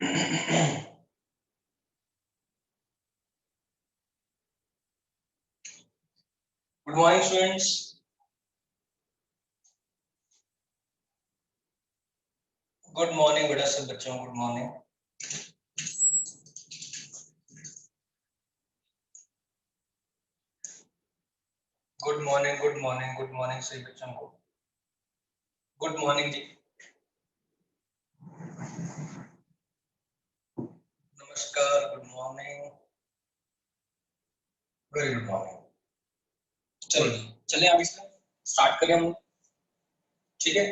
Good morning students. Good morning बेटा सब बच्चों, good morning. Good morning, good morning, good morning सभी बच्चों को गुड मॉर्निंग जी। नमस्कार, good morning, very good morning. चलो जी, चले आगे से स्टार्ट करें हम। ठीक है,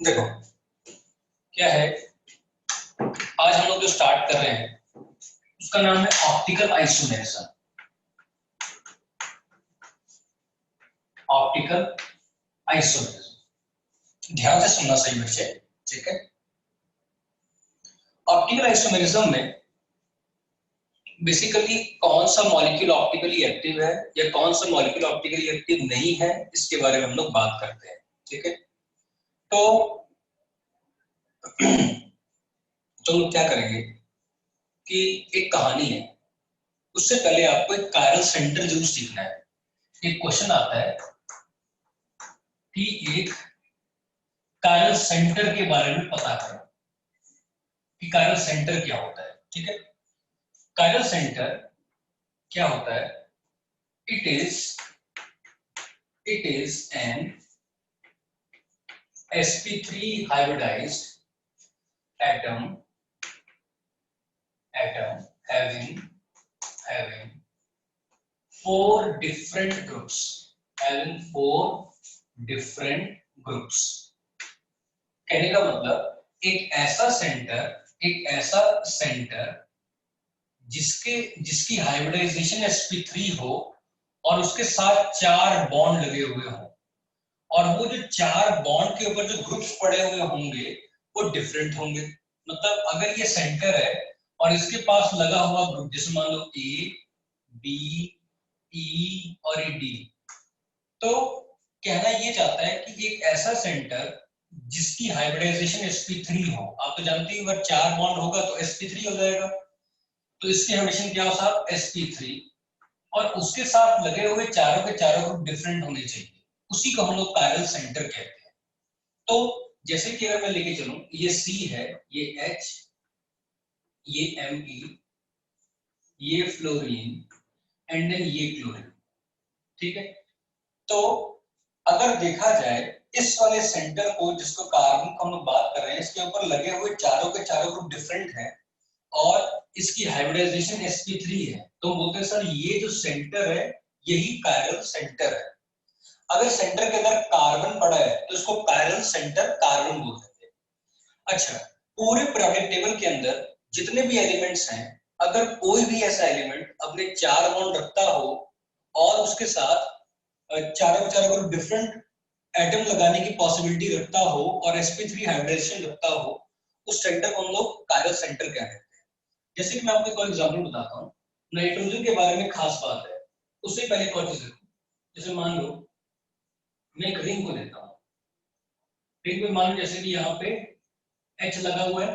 देखो क्या है, आज हम लोग जो स्टार्ट कर रहे हैं उसका नाम है ऑप्टिकल आइसोमेरिज्म। ऑप्टिकल आइसोमेरिज्म, ध्यान से सुनना सही बच्चे। ठीक है, ऑप्टिकल आइसोमेरिज्म में बेसिकली कौन सा मॉलिक्यूल ऑप्टिकली एक्टिव है या कौन सा मॉलिक्यूल ऑप्टिकली एक्टिव नहीं है, इसके बारे में हम लोग बात करते हैं। ठीक है, तो तो लोग क्या करेंगे कि एक कहानी है, उससे पहले आपको एक कायरल सेंटर जरूर सीखना है। एक क्वेश्चन आता है कि एक कायरल सेंटर के बारे में पता करो कि कायरल सेंटर क्या होता है। ठीक है, कायरल सेंटर क्या होता है? It is an sp3 hybridized atom having four different groups, कहने का मतलब एक ऐसा सेंटर जिसकी हाइब्रिडाइजेशन sp3 हो और उसके साथ 4 बॉन्ड लगे हुए हो, और वो जो 4 बॉन्ड के ऊपर जो ग्रुप्स पड़े हुए होंगे वो डिफरेंट होंगे। मतलब अगर ये सेंटर है और इसके पास लगा हुआ ग्रुप, जैसे मान लो ए, बी, ई और डी, तो कहना ये चाहता है कि एक ऐसा सेंटर जिसकी हाइब्रिडाइजेशन sp3 हो। आप तो जानते हो अगर 4 बॉन्ड होगा तो sp3 हो जाएगा, तो इसकी हाइब्रिडेशन क्या हो साहब? sp3। और उसके साथ लगे हुए चारों के चारों ग्रुप डिफरेंट होने चाहिए, उसी को हम लोग कायरल सेंटर कहते हैं। तो जैसे कि अगर मैं लेके चलूं, ये C है, ये H, ये Me, ये फ्लोरीन एंड देन ये क्लोरीन। ठीक है, तो अगर देखा जाए इस वाले सेंटर को, जिसको कार्बन को हम लोग बात कर रहे हैं, इसके ऊपर लगे हुए चारों के चारों ग्रुप डिफरेंट हैं और इसकी हाइब्रिडाइजेशन sp3 है, तो बोलते हैं सर ये जो सेंटर है यही कायरल सेंटर है। अगर सेंटर के अंदर कार्बन पड़ा है तो इसको कायरल सेंटर कार्बन बोलते हैं। अच्छा, पूरे पीरियोडिक टेबल के अंदर जितने भी एलिमेंट्स हैं, अगर कोई भी ऐसा एलिमेंट अपने 4 बॉन्ड रखता हो और उसके साथ चारों चारों ग्रुप डिफरेंट एटम लगाने की पॉसिबिलिटी रखता हो और sp3 हाइब्रिडेशन रखता हो, उस सेंटर को हम लोग कायरल सेंटर कहते हैं। जैसे कि मैं आपको एक और एग्जांपल बताता हूं, नाइट्रोजन के बारे में खास बात है। उससे पहले एक और चीज देखो, जैसे मान लो मैं एक रिंग को देता हूं, रिंग में मान लो जैसे कि यहाँ पे H लगा हुआ है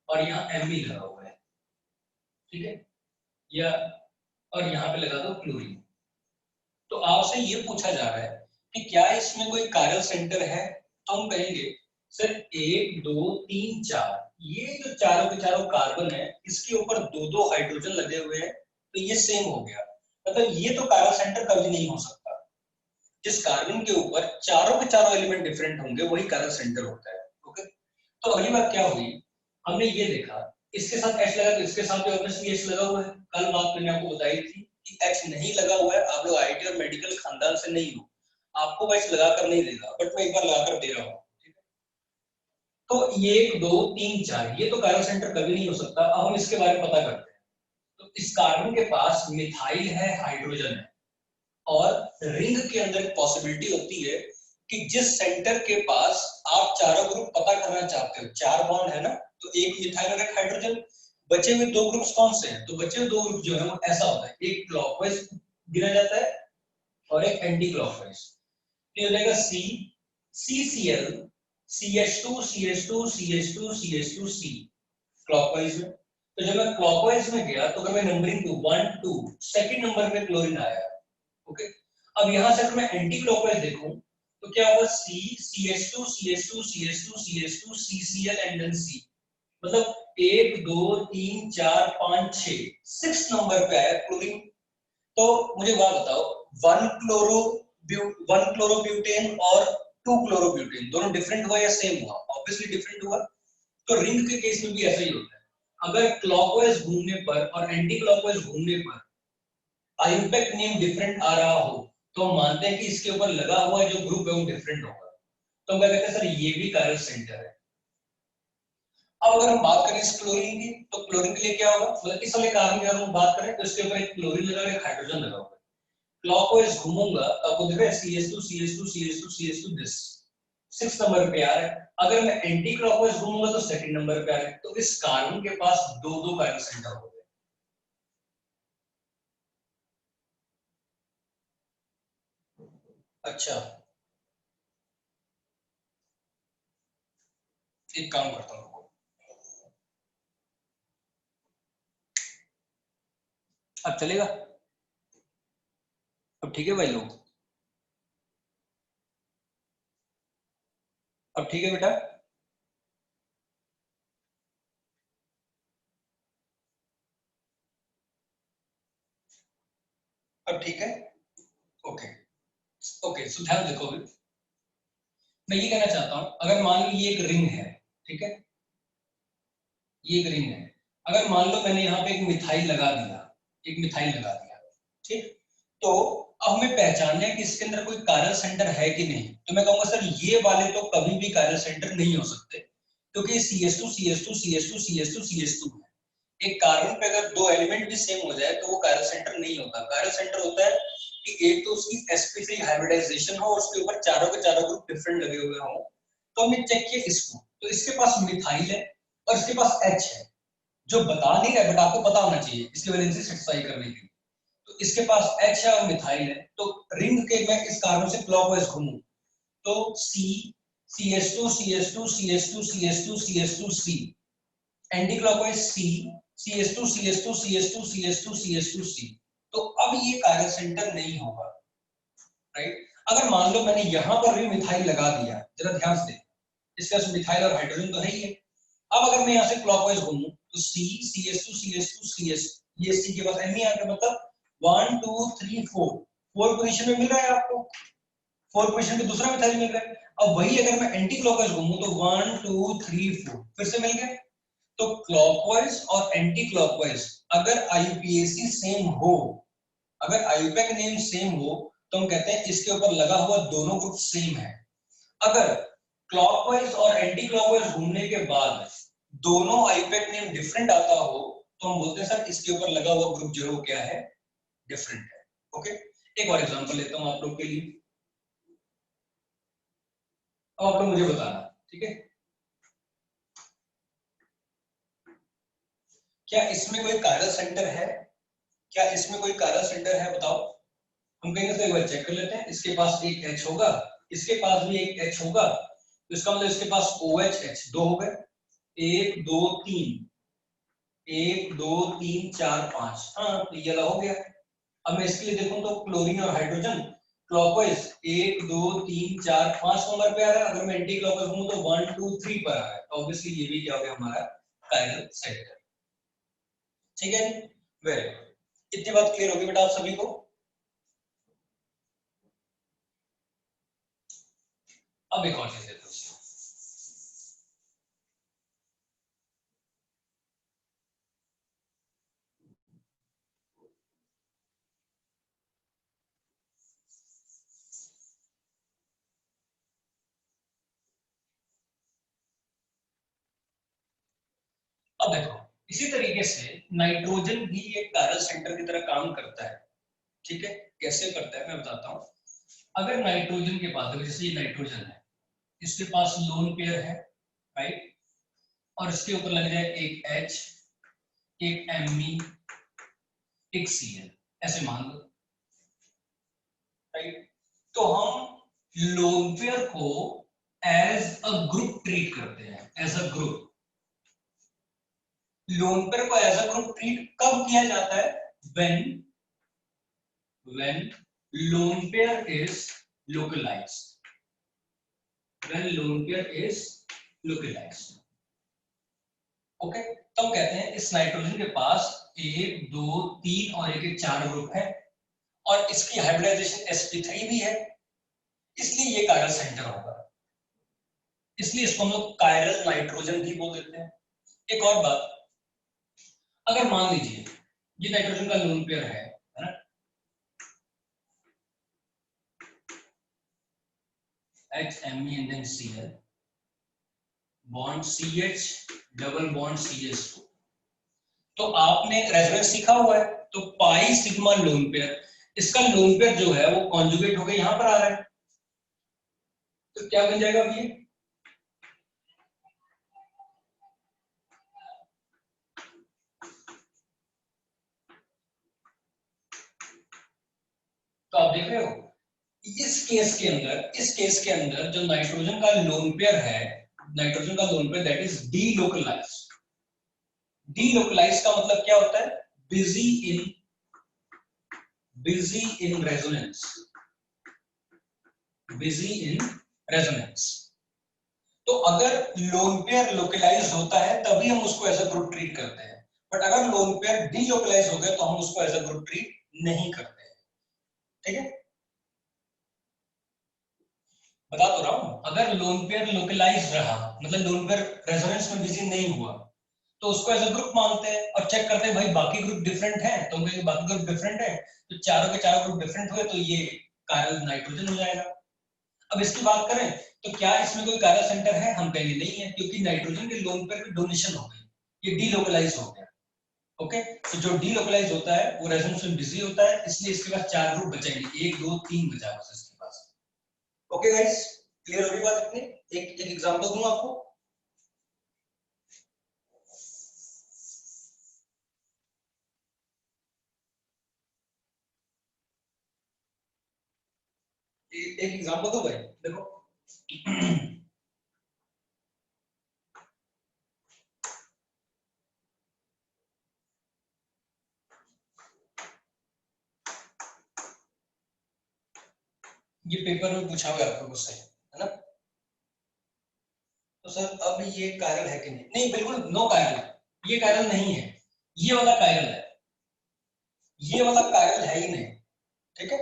और यहाँ Me लगा हुआ है। ठीक है, या और यहाँ पे लगा दो क्लोरीन। तो आपसे ये पूछा जा रहा है कि क्या इसमें कोई कायरल सेंटर है, तो हम कहेंगे सर 1 2 3 4, ये जो चारों के चारों कार्बन है इसके ऊपर 2 हाइड्रोजन लगे हुए हैं, तो ये सेम हो गया। मतलब ये तो कायरल सेंटर कभी नहीं हो सकता। जिस कार्बन के ऊपर चारों के चारों एलिमेंट डिफरेंट होंगे वही कायरल सेंटर होता है। ओके, तो अगली बात क्या हुई, हमने ये देखा इसके साथ H लगा तो इसके साथ भी ऑब्वियसली H लगा हुआ है। कल बात मैंने आपको बताई थी कि H नहीं लगा हुआ है, आप लोग आईटी और मेडिकल खानदान से नहीं हो, आपको H लगाकर नहीं देगा, बट मैं एक बार लगाकर दे रहा हूँ। तो ये 1 2 3 4, ये तो कायरल सेंटर कभी नहीं हो सकता। अब हम इसके बारे में पता करते हैं। तो इस कार्बन के पास मिथाइल है, हाइड्रोजन है, और रिंग के अंदर एक पॉसिबिलिटी होती है कि जिस सेंटर के पास आप चारों ग्रुप पता करना चाहते हो, 4 बॉन्ड है ना, तो एक मिथाइल और एक हाइड्रोजन, बचे हुए 2 ग्रुप्स कौन से हैं? तो बचे हुए 2 ग्रुप जो है वो ऐसा होता है, एक क्लॉकवाइज गिना जाता है और एक एंटी क्लॉकवाइज। तो ये हो जाएगा C CCl CH2 CH2 CH2 CH2 C, clockwise में। तो जब मैं क्लॉकवाइज में गया तो अगर मैं नंबरिंग 1 2 सेकंड नंबर पे क्लोरीन आया। ओके, अब यहां से अगर मैं एंटी क्लॉकवाइज देखूं तो क्या होगा, C CH2 CH2 CH2 CH2 CCl and then C, मतलब 1 2 3 4 5 6 6 नंबर पे आया क्लोरीन। तो मुझे बात बताओ, 1 क्लोरोब्यूटेन और 2 क्लोरोब्यूटेन दोनों डिफरेंट हुआ या सेम हुआ? ऑब्वियसली डिफरेंट हुआ। तो रिंग के केस में भी ऐसा ही होता है, अगर क्लॉकवाइज घूमने पर और एंटी क्लॉकवाइज घूमने पर आइम्पैक्ट नेम डिफरेंट आ रहा हो तो हम मानते हैं कि इसके ऊपर लगा हुआ जो ग्रुप है वो डिफरेंट होगा। तो हम क्या कहते हैं, सर ये भी कायरल सेंटर है। अब अगर हम बात करें इस क्लोरीन की, तो क्लोरीन के लिए क्या होगा, मतलब इस वाले कार्बन की अगर हम बात करें तो इसके ऊपर एक क्लोरीन लगा और एक हाइड्रोजन लगा हुआ है। क्लॉकवाइज घूमूंगा तो आपको दिख रहा है CH2 CH2 CH2 CH2 this 6 number पे आ रहा है। अगर मैं एंटी क्लॉकवाइज घूमूंगा तो सेकंड नंबर पे आ रहा है। तो इस कार्बन के पास दो दो कायरल सेंटर हो गए। अच्छा, एक काम करता हूँ, अब चलेगा? अब ठीक है भाई लोग? अब ठीक है बेटा? अब ठीक है? ओके। ओके, सो ध्यान देखो अभी मैं ये कहना चाहता हूं, अगर मान लो ये एक रिंग है, ठीक है, ये एक रिंग है, अगर मान लो मैंने यहाँ पे एक मिथाइल लगा दिया, एक मिथाइल लगा दिया, ठीक, तो अब हमें पहचानना है कि इसके अंदर कोई कायरल सेंटर है कि नहीं। तो मैं कहूंगा सर ये वाले तो कभी भी कायरल सेंटर नहीं हो सकते, क्योंकि CH2 CH2 CH2 CH2 CH2 है। एक कार्बन पे अगर दो एलिमेंट भी सेम हो जाए तो वो कायरल सेंटर नहीं होता। कायरल सेंटर होता है कि एक तो उसकी sp3 हाइब्रिडाइजेशन हो और उसके ऊपर चारों के चारों ग्रुप डिफरेंट लगे हुए हों। तो हमने चेक किया इसको, तो इसके पास मिथाइल है और इसके पास H है, जो बता नहीं रहा बट आपको पता होना चाहिए इसकी वैलेंसी सेटिस्फाई करने के लिए। तो इसके पास H है और मिथाइल है, तो रिंग के मैं इस कार्बन से क्लॉकवाइज घूमूं तो C CH2 CH2 CH2 CH2 CH2 C, anti clockwise C CH2 CH2 CH2 CH2 CH2 C। तो अब ये कायरल सेंटर नहीं होगा, राइट। अगर मान लो मैंने यहां पर भी मिथाइल लगा दिया, जरा ध्यान से, इसके पास मिथाइल और हाइड्रोजन तो है ही है। अब अगर मैं यहां से क्लॉकवाइज घूमूं तो C CH2 CH2 CH, ये C के पास M ही आ गया, मतलब 1 2 3 4 4 पोजीशन में मिल रहा है आपको, 4 पोजीशन पे दूसरा मिथाइल मिल रहा है। अब वही अगर मैं एंटी क्लॉकवाइज घूमूं तो 1 2 3 4 फिर से मिल गया। तो क्लॉकवाइज और एंटी क्लॉकवाइज अगर IUPAC सेम हो, अगर आयुपैक नेम सेम हो तो हम कहते हैं इसके ऊपर लगा हुआ दोनों ग्रुप सेम है। अगर क्लॉकवाइज और एंटी क्लॉकवाइज घूमने के बाद दोनों आयुपैक नेम डिफरेंट आता हो तो हम बोलते हैं सर इसके ऊपर लगा हुआ ग्रुप जो है क्या है, डिफरेंट है। ओके, एक और एग्जांपल लेता हूं आप लोग के लिए, अब आप लोग मुझे बताना, ठीक है, क्या इसमें कोई कायरल सेंटर है? क्या इसमें कोई कायरल सेंटर है बताओ? हम कहेंगे तो एक बार चेक कर लेते हैं, इसके पास एक H होगा, इसके पास भी एक H होगा, तो इसका मतलब इसके पास OH H दो हो गए, 1 2 3 1 2 3 4 5, हाँ तो ये हो गया। अब मैं इसके लिए देखूं तो क्लोरीन और हाइड्रोजन क्लॉकवाइज 1 2 3 4 5 नंबर पे आ रहा है, अगर मैं एंटी क्लॉकवाइज हूं तो 1 2 3 पर आ रहा है, तो ऑब्वियसली ये भी क्या हो गया हमारा कायरल सेंटर। ठीक है, वेरी गुड, इतनी बात क्लियर होगी बेटा आप सभी को? अब एक और चीज देखो, अब देखो इसी तरीके से नाइट्रोजन भी एक कायरल सेंटर की तरह काम करता है। ठीक है, कैसे करता है मैं बताता हूँ। अगर नाइट्रोजन के पास, जैसे ये नाइट्रोजन है, इसके पास लोन पेयर है, राइट, और इसके ऊपर लग जाए एक H, एक Me, एक Cl, ऐसे मान लो, राइट। तो हम लोन पेयर को एज अ ग्रुप ट्रीट करते हैं, as a group. Lone pair को एज अ ग्रुप ट्रीट कब किया जाता है? When lone pair is localized, when lone pair is localized. Okay, तो हम कहते हैं इस नाइट्रोजन के पास 1 2 3 और 1 1 4 ग्रुप है और इसकी हाइब्रिडाइजेशन sp3 भी है, इसलिए ये कायरल सेंटर होगा, इसलिए इसको हम लोग कायरल नाइट्रोजन भी बोल देते हैं। एक और बात, अगर मान लीजिए ये नाइट्रोजन का लोन पेयर है ना, HMe and then Cl bond CH double bond CH2, तो आपने रेजोनेंस सीखा हुआ है, तो पाई सिग्मा लोन पेयर, इसका लोन पेयर जो है वो कॉन्जुगेट होकर यहां पर आ रहा है, तो क्या बन जाएगा ये? तो आप देख रहे हो इस केस के अंदर जो नाइट्रोजन का लोन पेयर है, नाइट्रोजन का lone pair that is delocalised. Delocalised का मतलब क्या होता है? Busy in resonance, busy in resonance. तो अगर लोन पेयर लोकलाइज होता है तभी हम उसको एज अ ग्रुप ट्रीट करते हैं, बट अगर लोन पेयर डीलोकलाइज हो गया तो हम उसको एज अ ग्रुप ट्रीट नहीं करते हैं। ठीक है, बता तो रहा हूं, अगर लोन पेयर लोकलाइज रहा मतलब लोन पेयर रेजोनेंस में बिजी नहीं हुआ तो उसको एज अ ग्रुप मानते हैं और चेक करते हैं भाई बाकी ग्रुप डिफरेंट है, तो हम कहेंगे बाकी ग्रुप डिफरेंट है, तो चारों के चारों ग्रुप डिफरेंट हुए तो ये कायरल नाइट्रोजन हो जाएगा। अब इसकी बात करें तो क्या इसमें कोई कायरल सेंटर है? हम कहेंगे नहीं है, क्योंकि नाइट्रोजन के लोन पेयर की डोनेशन हो गई, ये डीलोकलाइज हो गया। ओके, तो जो डीलोकलाइज होता है वो रेजोनेंस में बिजी होता है, इसलिए इसके पास चार ग्रुप बचेंगे, 1 2 3 बचा बस इसके पास। ओके गाइस, क्लियर होगी बात इतनी? एक एक एग्जांपल दूं आपको। एक एग्जांपल दो भाई, देखो ये पेपर में पूछा हुआ है आपको क्वेश्चन, है ना? तो सर अब ये कायरल है कि नहीं? नहीं, बिल्कुल नो कायरल, ये कायरल नहीं है, ये वाला कायरल है, ये वाला कायरल है ही नहीं। ठीक है,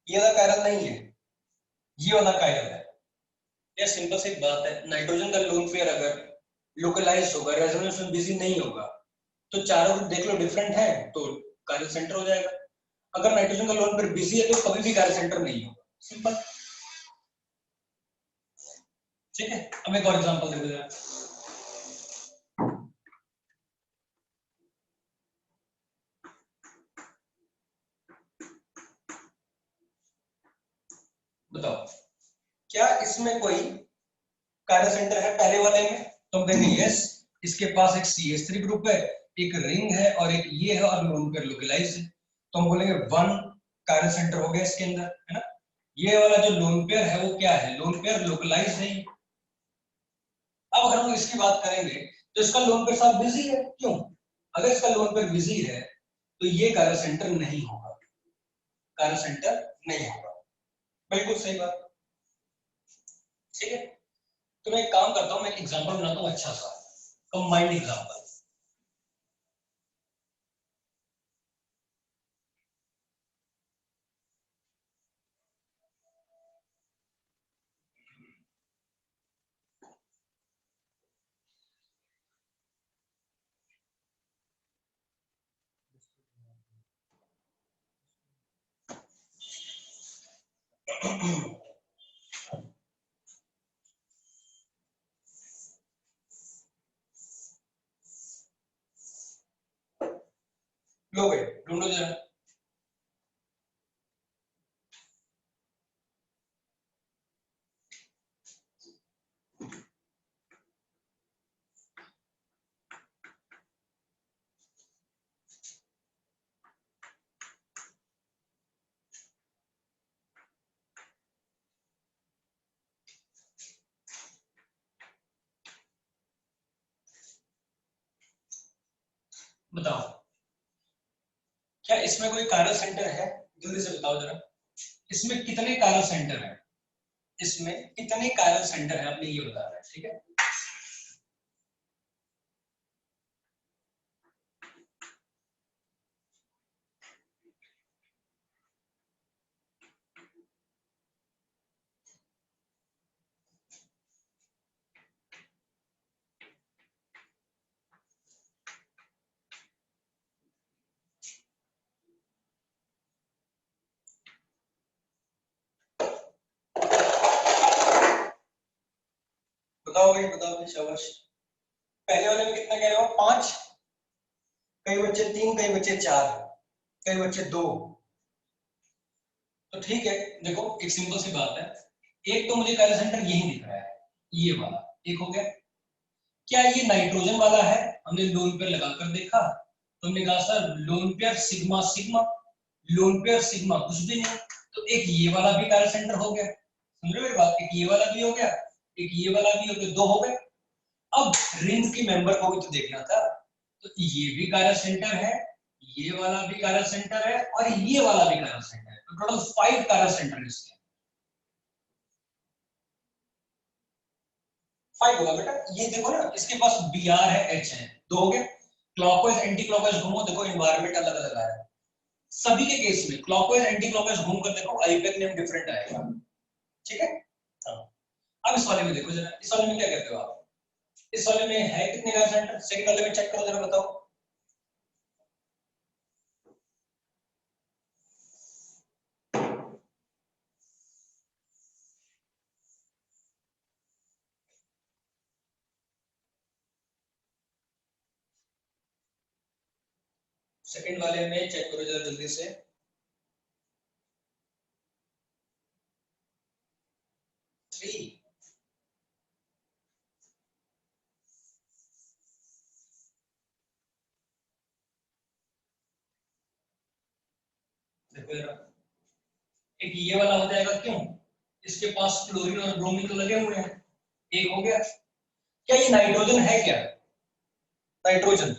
ये वाला कायरल नहीं है, ये वाला कायरल है। ये सिंपल सी बात है, नाइट्रोजन का लोन पेयर अगर लोकलाइज होगा, रेजोनेंस में बिजी नहीं होगा, तो चारों ग्रुप देख लो डिफरेंट है, तो कायरल सेंटर हो जाएगा। अगर नाइट्रोजन का लोन पेयर बिजी है तो कभी भी कायरल सेंटर नहीं होगा, सिंपल। ठीक है, अब एक और एग्जांपल देखो जरा, बताओ क्या इसमें कोई कायरल सेंटर है पहले वाले में? तो हम कहेंगे यस, इसके पास एक CH3 ग्रुप है, एक रिंग है और एक ये है और लोन पेयर लोकलाइज है, तो हम बोलेंगे वन कायरल सेंटर हो गया इसके अंदर, है ना? ये वाला जो लोन पेयर है वो क्या है? लोन पेयर लोकलाइज है। अब अगर हम इसकी बात करेंगे तो इसका लोन पेयर साथ बिजी है, क्यों? अगर इसका लोन पेयर बिजी है तो ये कायरल सेंटर नहीं होगा, कायरल सेंटर नहीं होगा, बिल्कुल सही बात। ठीक है, तो मैं एक काम करता हूं, मैं एक एग्जांपल बनाता हूं अच्छा सा, कंबाइंड एग्जांपल। लो भाई ढूंढो जरा। बताओ क्या इसमें कोई कायरल सेंटर है? जल्दी से बताओ जरा, इसमें कितने कायरल सेंटर है? इसमें कितने कायरल सेंटर है आपने ये बताना है, ठीक है? बताओ भाई शाबाश। पहले वाले में कितना कह रहे हो? 5, कई बच्चे 3, कई बच्चे 4, कई बच्चे 2। तो ठीक है, देखो एक सिंपल सी बात है, एक तो मुझे कायरल सेंटर यही दिख रहा है, ये वाला एक हो गया। क्या ये नाइट्रोजन वाला है? हमने लोन पेयर लगाकर देखा तो हमने कहा sir lone pair sigma sigma, lone pair sigma कुछ भी नहीं। तो एक ये वाला भी कायरल सेंटर हो गया, समझ रहे हो मेरी बात? एक ये वाला भी हो गया, एक ये वाला भी हो गया, 2 हो गए। अब रिंग के मेंबर को भी तो देखना था, तो ये भी कायरल सेंटर है, ये वाला भी कायरल सेंटर है और ये वाला भी कायरल सेंटर है, तो टोटल 5 कायरल सेंटर है इसके। 5 होगा बेटा, ये देखो ना इसके पास बी आर है, एच है, 2 हो गए। क्लॉकवाइज एंटी क्लॉकवाइज घूमो, देखो एनवायरनमेंट अलग अलग आया है सभी के केस में। क्लॉकवाइज एंटी क्लॉकवाइज घूम कर देखो, आईपैक नेम डिफरेंट आएगा, ठीक है? हाँ। अब इस वाले में देखो जरा, इस वाले में क्या कहते हो आप? इस वाले में है कितने का सेंटर? सेकंड वाले में चेक करो जरा, बताओ। सेकंड वाले में चेक करो जरा जल्दी से। थ्री। देखो जरा, एक ये वाला हो जाएगा, क्यों? इसके पास क्लोरीन और ब्रोमीन तो लगे हुए हैं, एक हो गया। क्या ये नाइट्रोजन है क्या? नाइट्रोजन,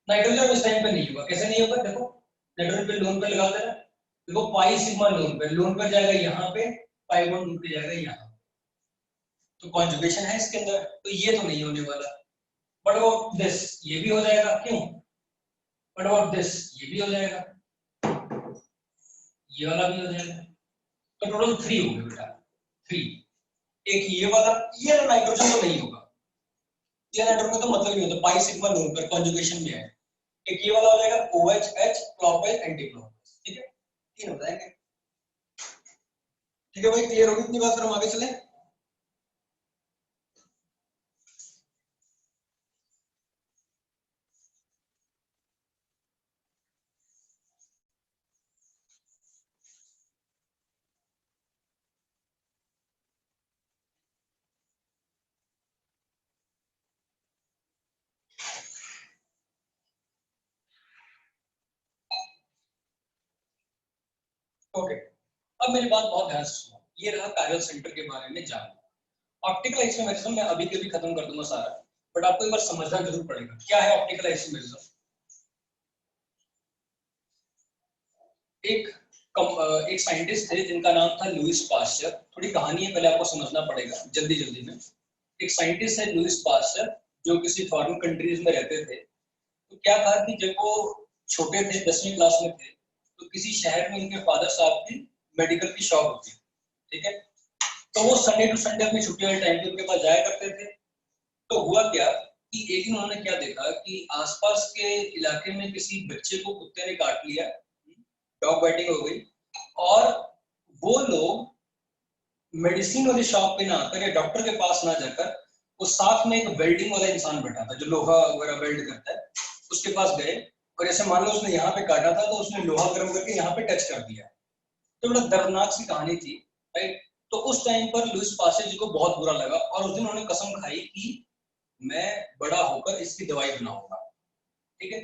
नाइट्रोजन इस टाइम पे नहीं होगा, कैसे नहीं होगा? देखो नाइट्रोजन पे लोन पे लगा देना, देखो पाई सिग्मा लोन पे जाएगा यहाँ पे, पाई बॉन्ड उठ के जाएगा यहाँ, तो कॉन्जुगेशन है इसके अंदर, तो ये तो नहीं होने वाला। बट अबाउट दिस ये भी हो जाएगा, क्यों? बट अबाउट दिस ये भी हो जाएगा, ये वाला भी हो जाएगा, तो टोटल 3 हो गए बेटा, 3। एक ये वाला, ये नाइट्रोजन तो नहीं होगा, ये नाइट्रोजन का तो मतलब नहीं होता, पाई सिग्मा लोन पर कॉन्जुगेशन में है। एक ये वाला हो जाएगा OH H clockwise anti clockwise, ठीक है? 3 हो जाएंगे, ठीक है भाई? क्लियर होगी इतनी बात, फिर हम आगे चले। ओके, अब मेरी बात बहुत ध्यान से सुनो, ये रहा कायरल सेंटर के बारे में जानना। ऑप्टिकल आइसोमेरिज्म मैं अभी के भी खत्म कर दूंगा सारा, बट आपको एक बार समझना जरूर पड़ेगा क्या है ऑप्टिकल आइसोमेरिज्म। एक एक साइंटिस्ट थे जिनका नाम था लुइस पास्चर, थोड़ी कहानी है, पहले आपको समझना पड़ेगा जल्दी जल्दी में। एक साइंटिस्ट है लुइस पास्चर, जो किसी फॉरेन कंट्रीज में रहते थे। तो क्या था कि जब वो छोटे थे, 10वीं क्लास में थे, तो किसी शहर में उनके फादर साहब की मेडिकल की शॉप होती, ठीक है? तो वो संडे टू संडे अपनी छुट्टी वाले टाइम पे उनके पास जाया करते थे। तो हुआ क्या कि एक दिन उन्होंने क्या देखा कि आसपास के इलाके में किसी बच्चे को कुत्ते ने काट लिया, डॉग बाइटिंग हो गई, और वो लोग मेडिसिन वाली शॉप पे ना आकर या डॉक्टर के पास ना जाकर, वो साथ में एक वेल्डिंग वाला इंसान बैठा था जो लोहा वगैरह वेल्ड करता है, उसके पास गए, और जैसे मान लो उसने यहाँ पे काटा था तो उसने लोहा गर्म करके यहाँ पे टच कर दिया। तो बड़ा दर्दनाक सी कहानी थी, राइट? तो उस टाइम पर लुइस पास्चर जी को बहुत बुरा लगा, और उस दिन उन्होंने कसम खाई कि मैं बड़ा होकर इसकी दवाई बनाऊंगा, ठीक है?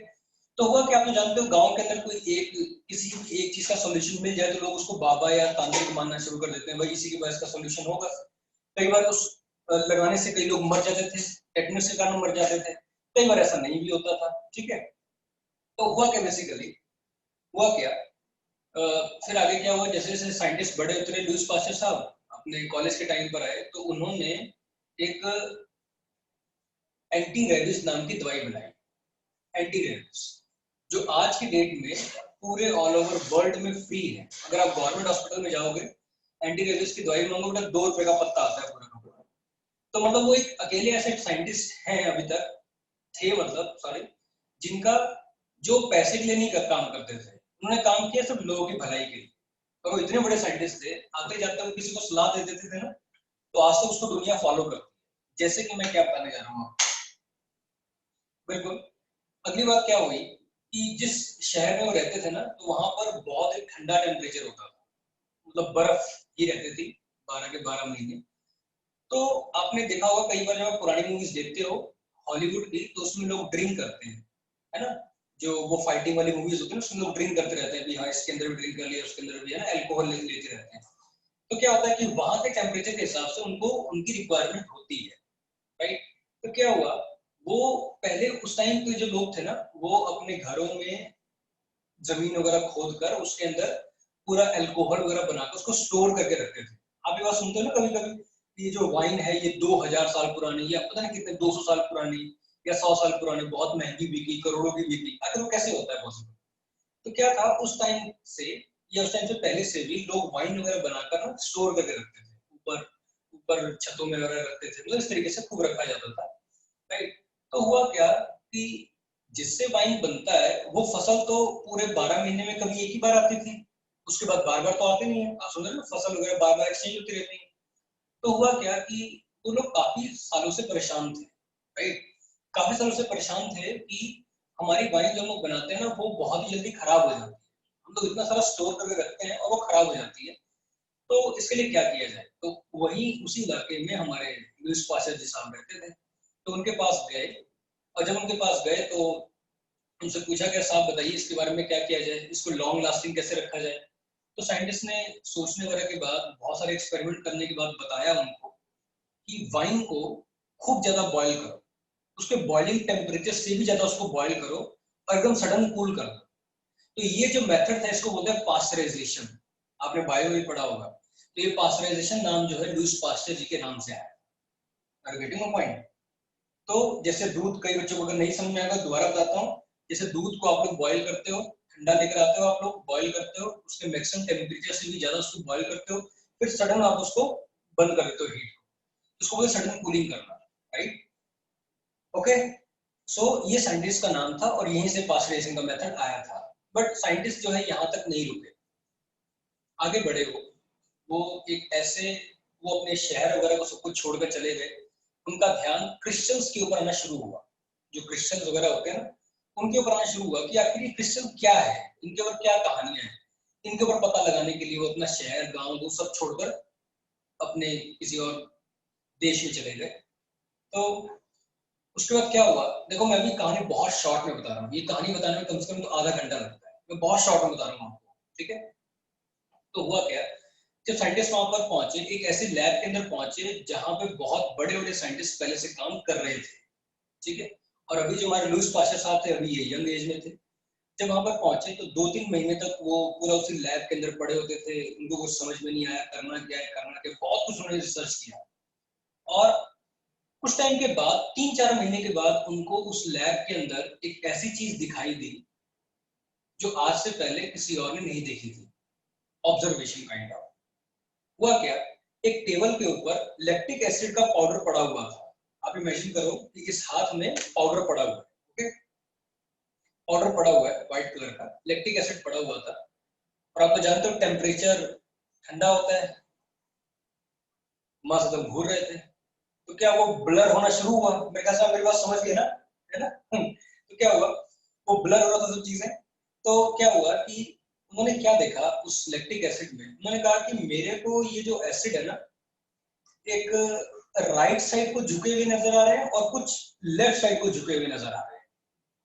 तो हुआ कि आप तो जानते हो, गांव के अंदर कोई एक किसी एक चीज का सॉल्यूशन मिल जाए तो लोग उसको बाबा या तांत्रिक मानना शुरू कर देते हैं, भाई इसी के पास इसका सॉल्यूशन होगा। कई बार उस लगाने से कई लोग मर जाते थे, टेटनस के कारण मर जाते थे, कई बार ऐसा नहीं भी होता था, ठीक है? तो हुआ क्या बेसिकली, हुआ क्या फिर आगे क्या हुआ, जैसे जैसे साइंटिस्ट बड़े उतरे, लुईस पास्चर साहब अपने कॉलेज के टाइम पर आए, तो उन्होंने एक एंटी रेबिस नाम की दवाई बनाई, एंटी रेबिस, जो आज की डेट में पूरे ऑल ओवर वर्ल्ड में फ्री है। अगर आप गवर्नमेंट हॉस्पिटल में जाओगे, एंटी रेबिस की दवाई मांगोगे तो 2 रुपए का पत्ता आता है पूरा का पूरा। तो मतलब वो एक अकेले ऐसे साइंटिस्ट हैं अभी तक, थे मतलब सॉरी, जिनका जो पैसे के लिए नहीं काम करते थे, उन्होंने काम किया सब लोगों की भलाई के लिए। और वो इतने बड़े साइंटिस्ट थे, आते जाते वो किसी को सलाह दे देते थे ना, तो आज तक उसको दुनिया फॉलो करती है। जैसे कि मैं क्या बताने जा रहा हूँ, बिल्कुल। अगली बात क्या हुई कि जिस शहर में वो रहते थे ना, तो वहां पर बहुत ही ठंडा टेम्परेचर होता था, मतलब बर्फ ही रहती थी 12 के 12 महीने। तो आपने देखा होगा कई बार जब आप पुरानी मूवीज देखते हो हॉलीवुड की, तो उसमें लोग ड्रिंक करते हैं, है ना, जो वो फाइटिंग वाली मूवीज होती है ना, उसमें लोग ड्रिंक करते रहते हैं कि हाँ इसके अंदर भी ड्रिंक कर लिया, उसके अंदर भी, है ना, अल्कोहल लेते रहते हैं। तो क्या होता है कि वहां के टेम्परेचर के हिसाब से उनको उनकी रिक्वायरमेंट होती है, राइट। तो क्या हुआ, वो पहले उस टाइम के जो लोग थे ना, वो अपने घरों में जमीन वगैरह खोद कर उसके अंदर पूरा अल्कोहल वगैरह बनाकर उसको स्टोर करके रखते थे। आप ये बात सुनते हो ना कभी कभी, ये जो वाइन है ये 2000 साल पुरानी, या पता नहीं कितने 200 साल पुरानी, या 100 साल पुरानी, बहुत महंगी बिकी, करोड़ों की बिकी। आखिर वो कैसे होता है पॉसिबल? तो क्या था, उस टाइम से या उस टाइम से पहले से भी लोग वाइन वगैरह बनाकर ना स्टोर करके रखते थे, ऊपर ऊपर छतों में वगैरह रखते थे, मतलब इस तरीके से खूब रखा जाता था, राइट। तो हुआ क्या कि जिससे वाइन बनता है वो फसल तो पूरे 12 महीने में कभी एक ही बार आती थी, उसके बाद बार बार तो आते नहीं है। आप सुन रहे हो ना, फसल वगैरह बार बार एक्सचेंज होती रहती है। तो हुआ क्या कि वो लोग काफी सालों से परेशान थे, राइट, काफी सालों से परेशान थे कि हमारी वाइन जो हम लोग बनाते हैं ना, वो बहुत ही जल्दी खराब हो जाती है, हम लोग इतना सारा स्टोर करके रखते हैं और वो खराब हो जाती है। तो इसके लिए क्या किया जाए, तो वही उसी इलाके में हमारे लुईस पास्चर जी साहब रहते थे, तो उनके पास गए। और जब उनके पास गए तो उनसे पूछा कि साहब बताइए इसके बारे में क्या किया जाए, इसको लॉन्ग लास्टिंग कैसे रखा जाए। तो साइंटिस्ट ने सोचने वगैरह के बाद, बहुत सारे एक्सपेरिमेंट करने के बाद बताया उनको कि वाइन को खूब ज्यादा बॉईल करो, उसके बॉइलिंग टेम्परेचर से भी ज्यादा उसको बॉईल करो और एकदम सडन कूल कर दो। तो ये जो मेथड है इसको बोलते हैं पास्चराइजेशन। आपने बायो में पढ़ा होगा। तो ये पास्चराइजेशन नाम जो है लुईस पास्चर जी के नाम से आया। Are you getting my point? तो जैसे दूध, कई बच्चों को अगर नहीं समझ में आएगा दोबारा बताता हूँ। जैसे दूध को आप लोग बॉईल करते हो, ठंडा लेकर आते हो, आप लोग बॉईल करते हो, उसके मैक्सिमम टेम्परेचर से भी ज्यादा उसको बॉईल करते हो, फिर सडन आप उसको बंद कर देते हो हीट को, उसको बोलते सडन कूलिंग करना, राइट। ओके, सो ये साइंटिस्ट का नाम था और यहीं से पास्चराइजेशन का मेथड आया था। बट साइंटिस्ट जो है यहाँ तक नहीं रुके, आगे बढ़े वो एक ऐसे, वो अपने शहर वगैरह को सब कुछ छोड़कर चले गए। उनका ध्यान क्रिश्चियंस के ऊपर आना शुरू हुआ, जो क्रिश्चियंस वगैरह होते हैं ना, उनके ऊपर आना शुरू हुआ कि आखिर ये क्रिश्चियन क्या है, इनके ऊपर क्या कहानियां हैं। इनके ऊपर पता लगाने के लिए वो अपना शहर गांव वो सब छोड़कर अपने किसी और देश में चले गए। तो उसके बाद क्या हुआ, देखो मैं अभी कहानी बहुत शॉर्ट में बता रहा हूँ, ये कहानी बताने में कम से कम तो आधा घंटा लगता है, मैं बहुत शॉर्ट में बता रहा हूँ आपको, ठीक है। तो हुआ क्या, जब साइंटिस्ट वहां पर पहुंचे, एक ऐसे लैब के अंदर पहुंचे जहां पे बहुत बड़े बड़े साइंटिस्ट पहले से काम कर रहे थे, ठीक है। और अभी जो हमारे लुईस पास्चर साहब थे, अभी ये यंग एज में थे। जब वहां पर पहुंचे तो 2-3 महीने तक वो पूरा उसी लैब के अंदर पड़े होते थे, उनको कुछ समझ में नहीं आया करना क्या है, करना क्या, बहुत कुछ उन्होंने रिसर्च किया। और कुछ टाइम के बाद, 3-4 महीने के बाद, उनको उस लैब के अंदर एक ऐसी चीज दिखाई दी जो आज से पहले किसी और ने नहीं देखी थी, ऑब्जर्वेशन काइंड ऑफ। हुआ क्या, एक टेबल के ऊपर लैक्टिक एसिड का पाउडर पड़ा हुआ था। आप इमेजिन करो कि इस हाथ में पाउडर पड़ा हुआ है, ओके, पाउडर पड़ा हुआ है व्हाइट कलर का, लैक्टिक एसिड पड़ा हुआ था। और आप तो जानते हो टेम्परेचर ठंडा होता है, मां से घूर रहे थे। तो क्या वो ब्लर होना शुरू हुआ, मेरे ख्याल से मेरी बात समझ गए ना, है ना। तो क्या हुआ, वो ब्लर हो रहा था सब चीजें। तो क्या हुआ कि उन्होंने क्या देखा उस लैक्टिक एसिड में, उन्होंने कहा कि मेरे को ये जो एसिड है ना, एक राइट साइड को झुके हुए नजर आ रहे हैं और कुछ लेफ्ट साइड को झुके हुए नजर आ रहे हैं।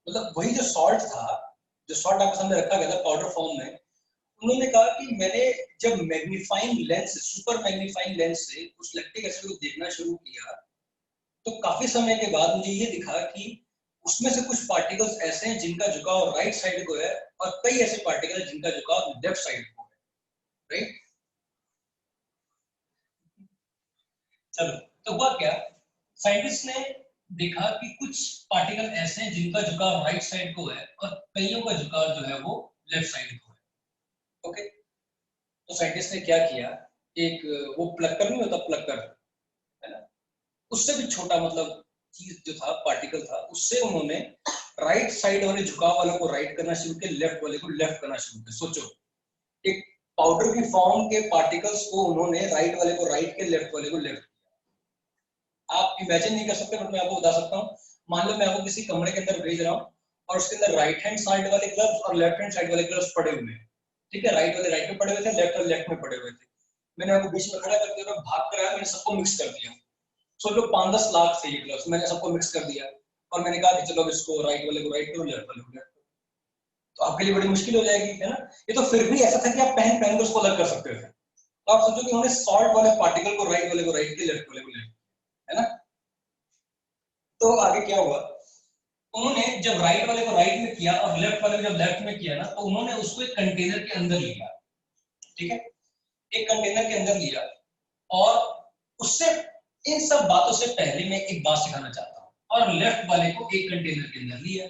मतलब वही जो सॉल्ट था, जो सॉल्ट आपके सामने रखा गया था पाउडर फॉर्म में, उन्होंने कहा कि मैंने जब magnifying lens, super magnifying lens से उस लैक्टिक एसिड को देखना शुरू किया, तो काफी समय के बाद मुझे ये दिखा कि उसमें से कुछ पार्टिकल्स ऐसे हैं जिनका झुकाव राइट साइड को है और कई ऐसे पार्टिकल हैं जिनका झुकाव लेफ्ट साइड को है, राइट। चलो, तो हुआ क्या, साइंटिस्ट ने देखा कि कुछ पार्टिकल ऐसे हैं जिनका झुकाव राइट साइड को है और कईयों का झुकाव जो है वो लेफ्ट साइड को है। ओके, तो साइंटिस्ट ने क्या किया, एक वो प्लकर नहीं होता, प्लकर है ना, उससे भी छोटा मतलब चीज जो था, पार्टिकल था, उससे उन्होंने राइट साइड वाले झुकाव वाले को राइट करना शुरू किया, लेफ्ट वाले को लेफ्ट करना शुरू किया। सोचो, एक पाउडर की फॉर्म के पार्टिकल्स को उन्होंने राइट वाले को राइट के, लेफ्ट वाले को लेफ्ट। आप इमेजिन नहीं कर सकते, बट मैं आपको बता सकता हूँ। मान लो मैं आपको किसी कमरे के अंदर भेज रहा हूँ और उसके अंदर राइट हैंड साइड वाले ग्लव्स और लेफ्ट हैंड साइड वाले ग्लव्स पड़े हुए हैं, ठीक है, राइट वाले राइट में पड़े हुए थे, लेफ्ट वाले लेफ्ट में पड़े हुए थे। मैंने आपको बीच में खड़ा करते हुए भाग कर आया, मैंने सबको मिक्स कर दिया। सोच लो 5-10 लाख थे ये ग्लव्स, मैंने सबको मिक्स कर दिया और मैंने कहा कि चलो इसको राइट वाले को राइट करो, लेफ्ट वाले को लेफ्ट करो। तो आपके लिए बड़ी मुश्किल हो जाएगी, है ना। ये तो फिर भी ऐसा था कि आप पहन पहन कर उसको अलग कर सकते थे। तो आप सोचो कि उन्होंने सॉल्ट वाले पार्टिकल को राइट वाले को राइट किया, लेफ्ट वाले को लेफ्ट, है ना। तो आगे क्या हुआ, उन्होंने जब राइट वाले को राइट में किया और लेफ्ट वाले को जब लेफ्ट में किया ना, तो उन्होंने उसको एक कंटेनर के अंदर लिया, ठीक है, एक कंटेनर के अंदर लिया। और उससे इन सब बातों से पहले मैं एक बात सिखाना चाहता हूं, और लेफ्ट वाले को एक कंटेनर के अंदर लिया,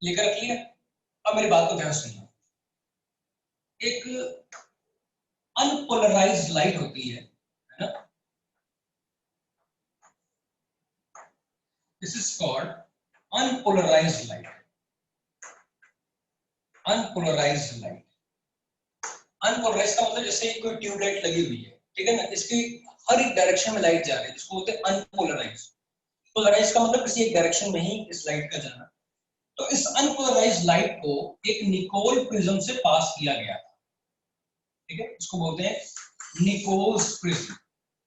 लेकर रख लिया। अब मेरी बात को ध्यान सुनना, एक अनपोलराइज्ड लाइट होती है ना, this is called unpolarised light. Unpolarised light, unpolarised का मतलब जैसे कोई ट्यूबलाइट लगी हुई है, ठीक है ना, इसकी हर एक डायरेक्शन में लाइट जा रही है, जिसको बोलते हैं अनपोलराइज्ड। पोलराइज्ड का मतलब किसी एक डायरेक्शन में ही इस लाइट का जाना। तो इस अनपोलराइज्ड लाइट को एक निकोल प्रिज्म से पास किया गया था, ठीक है, इसको बोलते हैं निकोल्स प्रिज्म।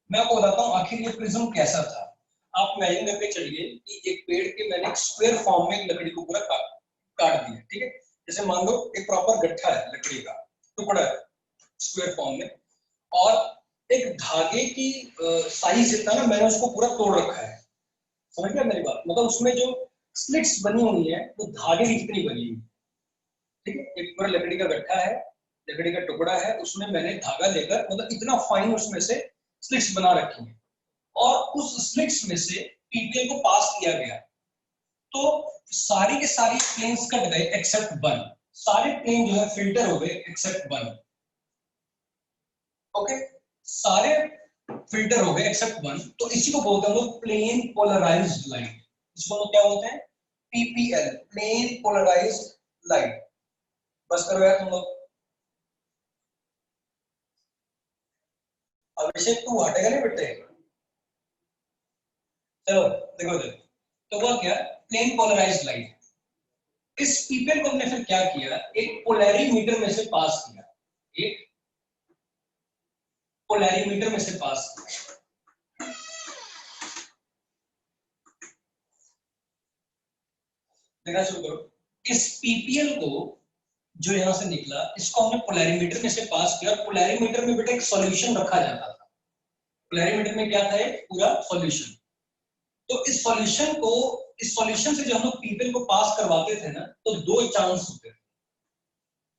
मैं आपको बताता हूं आखिर ये प्रिज्म कैसा था। आप इमेजिन करके चलिए कि एक पेड़ के मैंने एक स्क्वायर फॉर्म में एक लकड़ी को पूरा काट दिया, ठीक है। जैसे मान लो एक प्रॉपर गट्ठा है लकड़ी का टुकड़ा है स्क्वायर फॉर्म में, और एक धागे की साइज जितना ना मैंने उसको पूरा तोड़ रखा है। समझ गया मेरी बात, मतलब उसमें जो स्लिट्स बनी हुई है वो धागे की जितनी बनी हुई, ठीक है। एक पूरा लकड़ी का गट्ठा है, लकड़ी का टुकड़ा है, उसमें मैंने धागा लेकर मतलब इतना फाइन उसमें से स्लिट्स बना रखी है, और उस स्लिट्स में से पीपीएल को पास किया गया। तो सारी के सारी प्लेन्स कट गए एक्सेप्ट वन, सारे प्लेन जो है फिल्टर हो गए एक्सेप्ट वन। ओके, सारे फिल्टर हो गए एक्सेप्ट वन। तो इसी को बोलते हैं हम लोग प्लेन पोलराइज्ड लाइट। इसको हम लोग क्या बोलते हैं, पीपीएल, प्लेन पोलराइज्ड लाइट। बस करो यार तुम लोग, अभिषेक तू हटेगा नहीं बेटे। चलो देखो देखो, तो वो क्या, प्लेन पोलराइज्ड लाइट। इस पीपीएल को हमने फिर क्या किया, एक पोलैरिमीटर में से पास किया, एक पोलैरिमीटर में से पास किया। देखना शुरू करो, इस पीपीएल को जो यहां से निकला इसको हमने पोलैरिमीटर में से पास किया, और पोलैरिमीटर में बेटा एक सॉल्यूशन रखा जाता था। पोलैरिमीटर में क्या था, एक पूरा सॉल्यूशन। तो इस सॉल्यूशन से जब हम लोग पीपीएल को पास करवाते थे ना, तो दो चांस होते थे।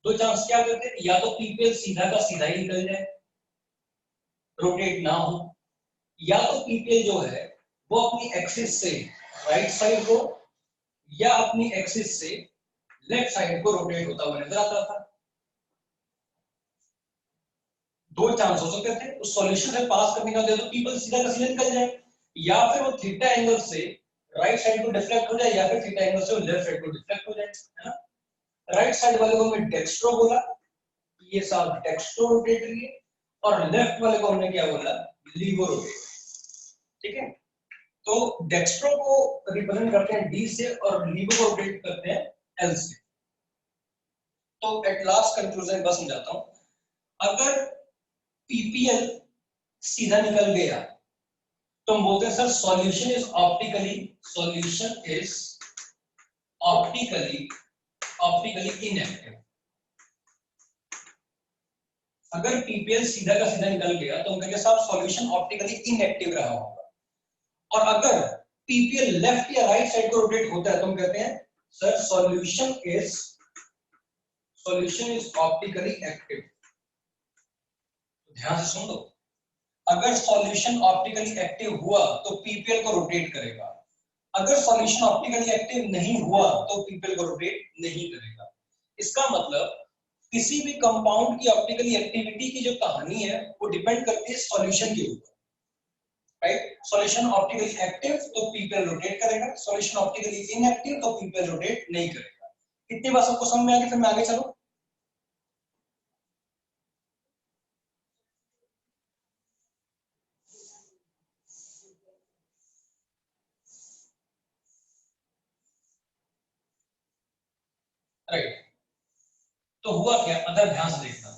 दो चांस क्या होते थे, या तो पीपीएल सीधा का सीधा ही निकल जाए, रोटेट ना हो, या तो पीपीएल जो है वो अपनी एक्सिस से राइट साइड को या अपनी एक्सिस से लेफ्ट साइड को रोटेट होता हुआ नजर आता था। दो चांस हो सकते थे, उस सॉल्यूशन से पास करने का दे तो पीपल सीधा का सीधा निकल जाए, या फिर वो थीटा एंगल से राइट साइड को डिफ्लेक्ट हो जाए, या फिर थीटा एंगल से लेफ्ट साइड को डिफ्लेक्ट हो जाए, है ना। राइट साइड वाले को हमने डेक्स्ट्रो बोला, ये साहब डेक्स्ट्रो रोटेटरी है, और लेफ्ट वाले को हमने क्या बोला, लीवो रोटेटरी, ठीक है। तो डेक्स्ट्रो को रिप्रेजेंट करते हैं डी से और लीवो को रोटेट करते हैं एल से। तो एट लास्ट कंक्लूजन बस समझाता हूं, अगर पीपीएल सीधा निकल गया तो हम बोलते हैं sir solution is optically, solution is optically inactive. अगर पीपीएल सीधा का सीधा निकल गया तो हम कहेंगे साहब सॉल्यूशन ऑप्टिकली इनएक्टिव रहा होगा। और अगर पीपीएल लेफ्ट या राइट साइड को रोटेट होता है तो हम कहते हैं sir solution is optically active. ध्यान से सुन लो, अगर सॉल्यूशन ऑप्टिकली एक्टिव हुआ तो पीपीएल को रोटेट करेगा, अगर सॉल्यूशन ऑप्टिकली एक्टिव नहीं हुआ तो पीपीएल को रोटेट नहीं करेगा। इसका मतलब किसी भी कंपाउंड की ऑप्टिकली एक्टिविटी की जो कहानी है वो डिपेंड करती है सॉल्यूशन के ऊपर, राइट। सॉल्यूशन ऑप्टिकली एक्टिव तो पीपीएल रोटेट करेगा, सॉल्यूशन ऑप्टिकली इनएक्टिव तो पीपीएल रोटेट नहीं करेगा। कितनी बार सबको समझ में आ गई? फिर मैं आगे चलूं। राइट, तो हुआ क्या, अगर ध्यान से देखना,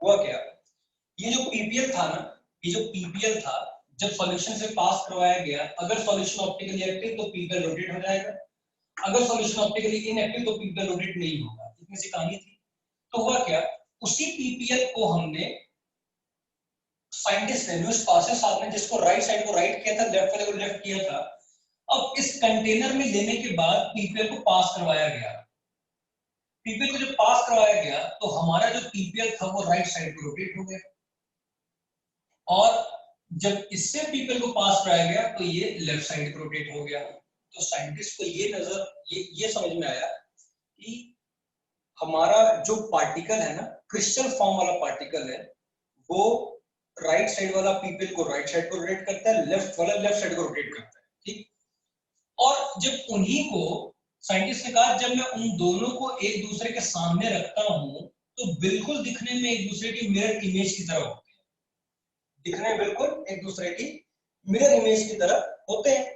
हुआ क्या, ये जो पीपीएल था ना, ये जो पीपीएल था जब सॉल्यूशन से पास करवाया गया, अगर सॉल्यूशन ऑप्टिकली एक्टिव तो पीपीएल रोटेट हो जाएगा, अगर सॉल्यूशन ऑप्टिकली इनएक्टिव तो पीपीएल रोटेट नहीं होगा। इतनी सी कहानी थी। तो हुआ क्या, उसी पीपीएल को हमने साइंटिस्ट ने, न्यूज पासेस साहब ने, जिसको राइट साइड को राइट किया था, लेफ्ट वाले को लेफ्ट किया था, अब इस कंटेनर में लेने के बाद पीपीएल को पास करवाया गया। पीपीएल को जब पास करवाया गया तो हमारा जो पीपीएल था वो राइट साइड को रोटेट हो गया, और जब इससे पीपीएल को पास कराया गया तो ये लेफ्ट साइड को रोटेट हो गया। तो साइंटिस्ट को ये समझ में आया कि हमारा जो पार्टिकल है ना, क्रिस्टल फॉर्म वाला पार्टिकल है, वो राइट साइड वाला पीपीएल को राइट साइड को रोटेट करता है, लेफ्ट वाला लेफ्ट साइड को रोटेट करता है, ठीक। और जब उन्हीं को साइंटिस्ट ने कहा, जब मैं उन दोनों को एक दूसरे के सामने रखता हूं तो बिल्कुल दिखने में एक दूसरे की मिरर इमेज की तरह होते हैं, दिखने में बिल्कुल एक दूसरे की मिरर इमेज की तरह होते हैं।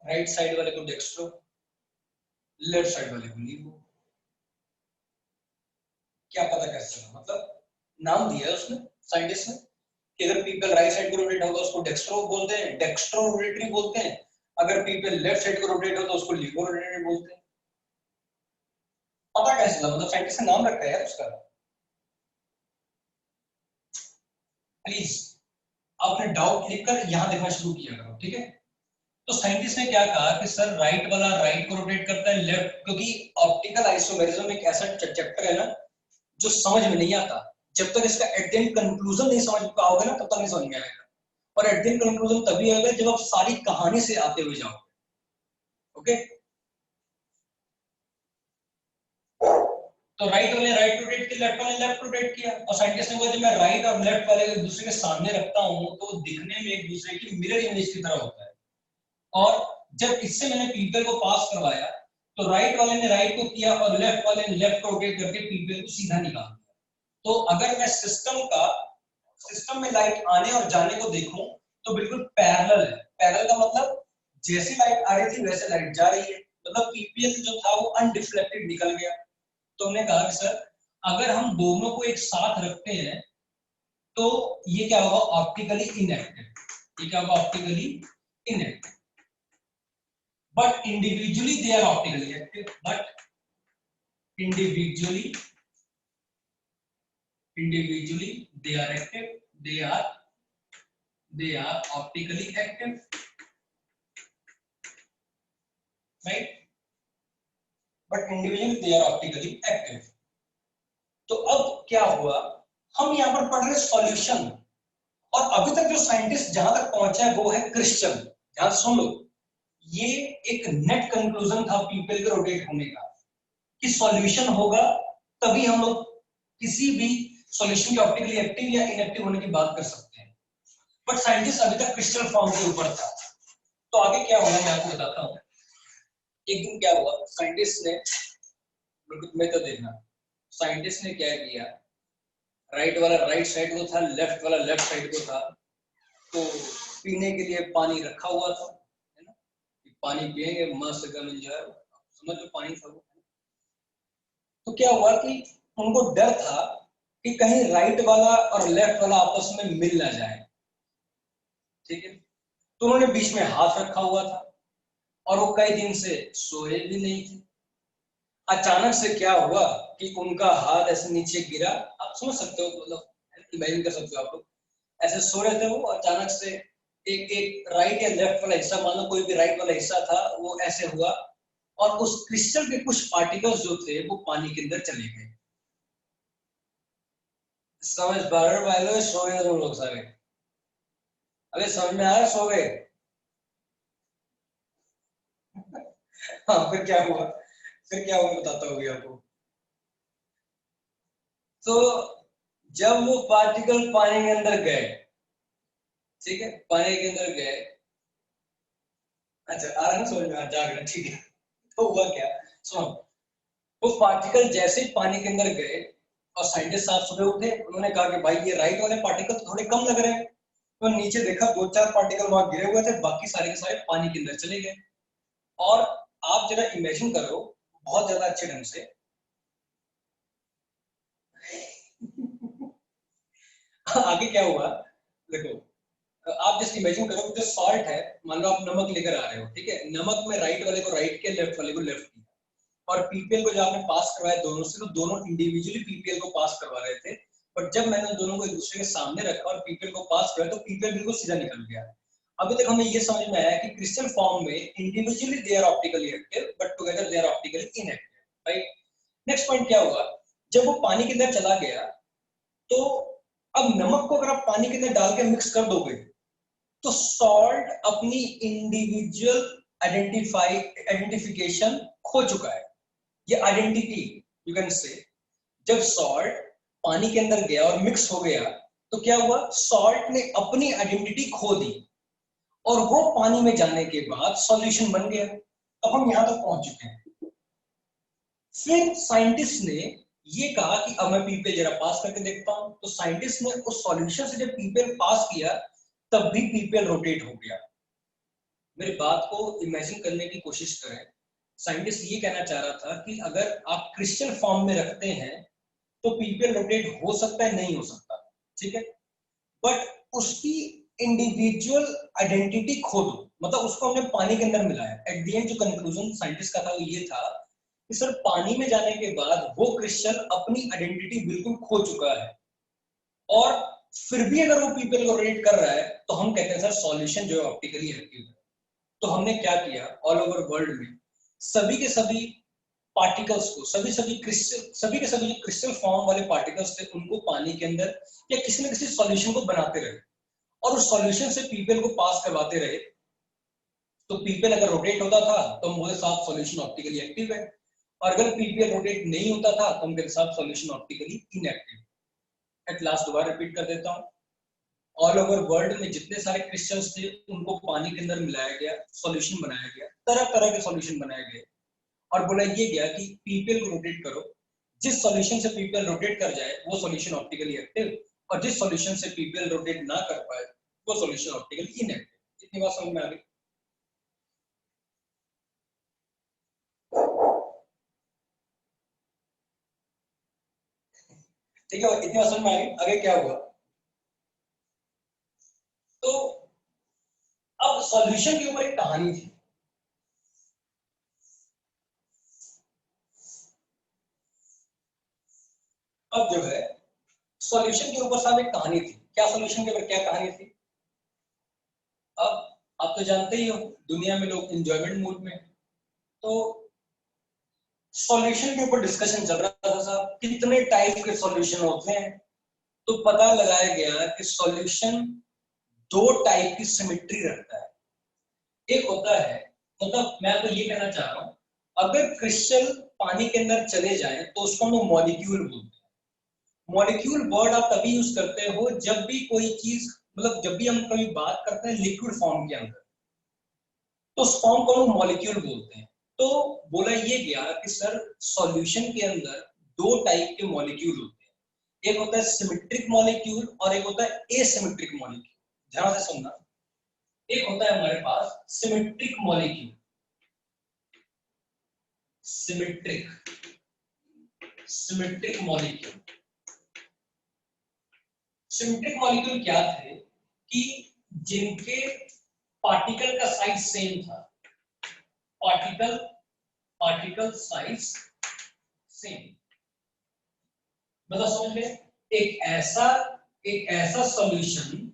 राइट साइड वाले को डेक्स्ट्रो, लेफ्ट साइड वाले को लीवो। क्या पता कैसे चला, मतलब नाम दिया है उसने, साइंटिस्ट ने, कि अगर पीपल राइट साइड को रोटेट होगा उसको डेक्स्ट्रो बोलते हैं, डेक्स्ट्रो रोटेटरी बोलते हैं, अगर पीपल लेफ्ट साइड को रोटेट हो तो उसको लीवो रोटेटरी बोलते हैं। पता कैसे चला, मतलब साइंटिस्ट ने नाम रखा है यार उसका। प्लीज अपने डाउट लिखकर यहां देखना शुरू किया करो, ठीक है। तो साइंटिस्ट ने क्या कहा कि सर राइट वाला राइट को रोटेट करता है, लेफ्ट, क्योंकि ऑप्टिकल आइसोमेरिज्म एक ऐसा चैप्टर है ना जो समझ में नहीं आता, जब तक इसका एट द एंड कंक्लूजन नहीं समझ पाओगे ना तब तक नहीं समझ में आएगा, और एट द एंड कंक्लूजन तभी आएगा जब आप सारी कहानी से आते हुए जाओगे, ओके। तो राइट वाले राइट रोटेट किया, लेफ्ट वाले लेफ्ट रोटेट किया, और साइंटिस्ट ने बोला जब मैं राइट और लेफ्ट वाले एक दूसरे के सामने रखता हूं तो दिखने में एक दूसरे की मिरर इमेज की तरह होता है, और जब इससे मैंने पीपल को पास करवाया तो राइट वाले ने राइट को किया और लेफ्ट वाले ने लेफ्ट को रोटेट करके पीपल को सीधा निकाल दिया। तो अगर मैं सिस्टम में लाइट आने और जाने को देखूं तो बिल्कुल पैरेलल है। पैरेलल का मतलब जैसी लाइट आ रही थी वैसे लाइट जा रही है, मतलब पीपीएल जो था वो अनडिफ्लेक्टेड निकल गया। तो हमने कहा कि सर अगर हम दोनों को एक साथ रखते हैं तो ये क्या होगा, ऑप्टिकली इनएक्टिव। ये क्या होगा, optically inactive, but individually they are optically active, but individually they are active, they are optically active, right, but individually they are optically active। तो अब क्या हुआ, हम यहां पर पढ़ रहे सॉल्यूशन, और अभी तक जो साइंटिस्ट जहां तक पहुंचा है वो है क्रिस्टल। ध्यान सुन लो, ये एक नेट कंक्लूजन था पीपल के रोटेट होने का कि सॉल्यूशन होगा तभी हम लोग किसी भी सॉल्यूशन के ऑप्टिकली एक्टिव या इनएक्टिव होने की बात कर सकते हैं, बट साइंटिस्ट अभी तक क्रिस्टल फॉर्म के ऊपर था। तो आगे क्या हुआ मैं आपको बताता हूँ। एक दिन क्या हुआ, साइंटिस्ट ने, मैं तो देखना, साइंटिस्ट ने क्या किया, राइट वाला राइट साइड को था, लेफ्ट वाला लेफ्ट साइड को था, तो पीने के लिए पानी रखा हुआ था, है ना, पानी पिएंगे मस्त एकदम एंजॉय, समझ लो पानी था। तो क्या हुआ कि उनको डर था कि कहीं राइट वाला और लेफ्ट वाला आपस में मिल ना जाए, ठीक है। तो उन्होंने बीच में हाथ रखा हुआ था, और वो कई दिन से सोए भी नहीं थे। अचानक से क्या हुआ कि उनका हाथ ऐसे नीचे गिरा, आप समझ सकते हो, मतलब इमेजिन कर सकते हो आप लोग, ऐसे सो रहे थे वो, अचानक से एक एक राइट या लेफ्ट वाला हिस्सा, मान लो कोई भी राइट वाला हिस्सा था, वो ऐसे हुआ और उस क्रिस्टल के कुछ पार्टिकल्स जो थे वो पानी के अंदर चले गए। समझ पा रहे हो भाई लोग? सो गए तुम लोग सारे? अरे समझ में आया? सो गए? हाँ, फिर क्या हुआ? फिर क्या हुआ बताता हूँ आपको। तो जब वो पार्टिकल पानी के अंदर गए, ठीक है, पानी के अंदर गए, अच्छा आ रहा ना समझ में? जाग रहा, ठीक है। तो हुआ क्या, सुनो, वो पार्टिकल जैसे ही पानी के अंदर गए और साइंटिस्ट साहब सुबह उठे, उन्होंने कहा कि भाई ये राइट वाले पार्टिकल थोड़े कम लग रहे हैं। तो नीचे देखा, दो चार पार्टिकल वहां गिरे हुए थे, बाकी सारे के सारे पानी के अंदर चले गए। और आप जरा इमेजिन करो बहुत ज्यादा अच्छे ढंग से। आगे क्या हुआ देखो, आप जस्ट इमेजिन करो, जो सॉल्ट है, मान लो आप नमक लेकर आ रहे हो, ठीक है, नमक में राइट वाले को राइट किया, लेफ्ट वाले को लेफ्ट किया, और पीपीएल को जो आपने पास करवाया दोनों से, तो दोनों इंडिविजुअली पीपीएल को पास करवा रहे थे। पर जब मैंने उन दोनों को एक दूसरे के सामने रखा और पीपीएल को पास कराया, तो पीपीएल बिल्कुल सीधा निकल गया। अभी तक हमें ये समझ में आया कि क्रिस्टल फॉर्म में individually they are optically active, but together they are optically inactive, right? Next point क्या हुआ, जब वो पानी के अंदर चला गया, तो अब नमक को अगर आप पानी के अंदर डाल के मिक्स कर दोगे, तो सॉल्ट अपनी इंडिविजुअल आइडेंटिफिकेशन खो चुका है, ये आइडेंटिटी यू कैन से। जब सॉल्ट पानी के अंदर गया और मिक्स हो गया, तो क्या हुआ, सॉल्ट ने अपनी आइडेंटिटी खो दी, और वो पानी में जाने के बाद सॉल्यूशन बन गया। अब हम यहां तक पहुंच चुके हैं। फिर साइंटिस्ट ने ये कहा कि अब मैं पीपीएल जरा पास करके देखता हूं, तो साइंटिस्ट ने उस सॉल्यूशन से जब पीपीएल पास किया, तब भी पीपीएल रोटेट हो गया। मेरी बात को इमेजिन करने की कोशिश करें। साइंटिस्ट ये कहना चाह रहा था कि अगर आप क्रिस्टल फॉर्म में रखते हैं, तो पीपीएल रोटेट हो सकता है, नहीं हो सकता, ठीक है, बट उसकी इंडिविजुअल आइडेंटिटी खो दो, मतलब उसको हमने पानी के अंदर मिलाया। एट द एंड जो कंक्लूजन साइंटिस्ट का था वो ये था कि सर पानी में जाने के बाद वो क्रिस्टल अपनी आइडेंटिटी बिल्कुल खो चुका है, और फिर भी अगर वो पीपीएल को रोटेट कर रहा है, तो हम कहते हैं सर सॉल्यूशन जो है ऑप्टिकली एक्टिव है। तो हमने क्या किया, ऑल ओवर वर्ल्ड में सभी के सभी पार्टिकल्स को, सभी क्रिस्टल, सभी के सभी जो क्रिस्टल फॉर्म वाले पार्टिकल्स थे, उनको पानी के अंदर या किसी न किसी सॉल्यूशन को बनाते रहे, और उस सॉल्यूशन से पीपीएल को पास करवाते रहे। तो पीपीएल अगर रोटेट होता था तो हम बोले साहब सॉल्यूशन ऑप्टिकली एक्टिव है, और अगर पीपीएल रोटेट नहीं होता था तो हम कहते साहब solution optically inactive. At last दोबारा रिपीट कर देता हूँ, ऑल ओवर वर्ल्ड में जितने सारे क्रिस्टल्स थे, उनको पानी के अंदर मिलाया गया, सॉल्यूशन बनाया गया, तरह तरह के सॉल्यूशन बनाए गए, और बोला ये गया कि पीपीएल को रोटेट करो, जिस सॉल्यूशन से पीपीएल रोटेट कर जाए वो सॉल्यूशन ऑप्टिकली एक्टिव, और जिस सॉल्यूशन से पीपीएल रोटेट ना कर पाए वो सॉल्यूशन ऑप्टिकली इनएक्टिव। इतनी बात समझ में आ गई? ठीक है, इतनी बात समझ में आ गई? आगे क्या हुआ, तो अब सॉल्यूशन के ऊपर एक कहानी थी। अब जो है सॉल्यूशन के ऊपर साहब एक कहानी थी। क्या सॉल्यूशन के ऊपर क्या कहानी थी? अब आप तो जानते ही हो, दुनिया में लोग एंजॉयमेंट मूड में, तो सॉल्यूशन के ऊपर डिस्कशन चल रहा था साहब, कितने टाइप के सॉल्यूशन होते हैं। तो पता लगाया गया कि सॉल्यूशन दो टाइप की सिमेट्री रखता है। एक होता है, मतलब मैं तो ये कहना चाह रहा हूं, अगर क्रिस्टल पानी के अंदर चले जाए तो उसको हम मॉलिक्यूल बोलते हैं। मॉलिक्यूल वर्ड आप तभी यूज करते हो जब भी कोई चीज, मतलब जब भी हम कभी बात करते हैं लिक्विड फॉर्म के अंदर, तो उस फॉर्म को हम मॉलिक्यूल बोलते हैं। तो बोला ये गया कि सर सॉल्यूशन के अंदर दो टाइप के मॉलिक्यूल होते हैं, एक होता है सिमेट्रिक मॉलिक्यूल और एक होता है एसिमेट्रिक मॉलिक्यूल। ध्यान से सुनना, एक होता है हमारे पास symmetric molecule, symmetric symmetric molecule. Symmetric molecule क्या थे कि जिनके पार्टिकल का साइज सेम था, पार्टिकल साइज सेम, मतलब समझ में, एक ऐसा सॉल्यूशन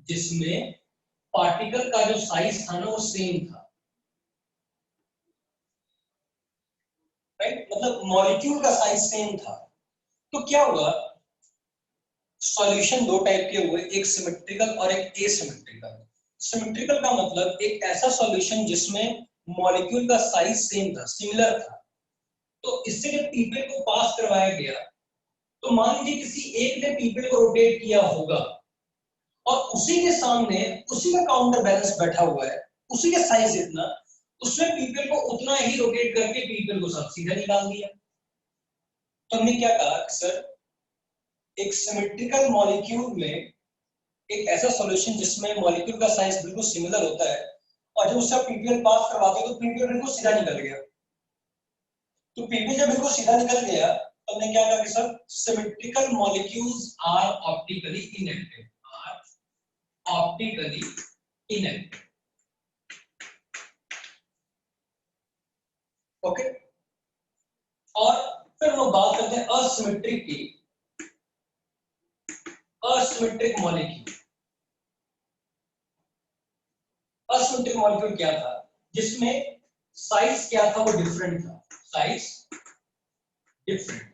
जिसमें पार्टिकल का जो साइज था ना वो सेम था, राइट, मतलब मॉलिक्यूल का साइज सेम था। तो क्या हुआ, सॉल्यूशन दो टाइप के हुए, एक सिमेट्रिकल और एक एसिमेट्रिकल। सिमेट्रिकल का मतलब एक ऐसा सॉल्यूशन जिसमें मॉलिक्यूल का साइज सेम था, सिमिलर था। तो इससे जब पीपल को पास करवाया गया तो मान लीजिए किसी एक ने पीपल को रोटेट किया होगा और उसी के सामने उसी का काउंटर बैलेंस बैठा हुआ है, उसी के साइज इतना, उसने पीपल को उतना ही रोटेट करके पीपल को सब सीधा निकाल दिया। तो हमने क्या कहा कि सर एक सिमेट्रिकल मॉलिक्यूल में एक ऐसा सॉल्यूशन जिसमें मॉलिक्यूल का साइज बिल्कुल सिमिलर होता है और जब उससे पीपीएल पास करवाते हो तो पीपीएल बिल्कुल सीधा निकल गया। तो पीपीएल जब बिल्कुल सीधा निकल गया तो हमने क्या कहा कि sir symmetrical molecules are optically inactive, are optically inactive. Okay, और फिर हम बात करते हैं असिमेट्रिक की, असिमेट्रिक मॉलिक्यूल। असिमेट्रिक मॉलिक्यूल क्या था, जिसमें साइज क्या था, वो डिफरेंट था, साइज डिफरेंट।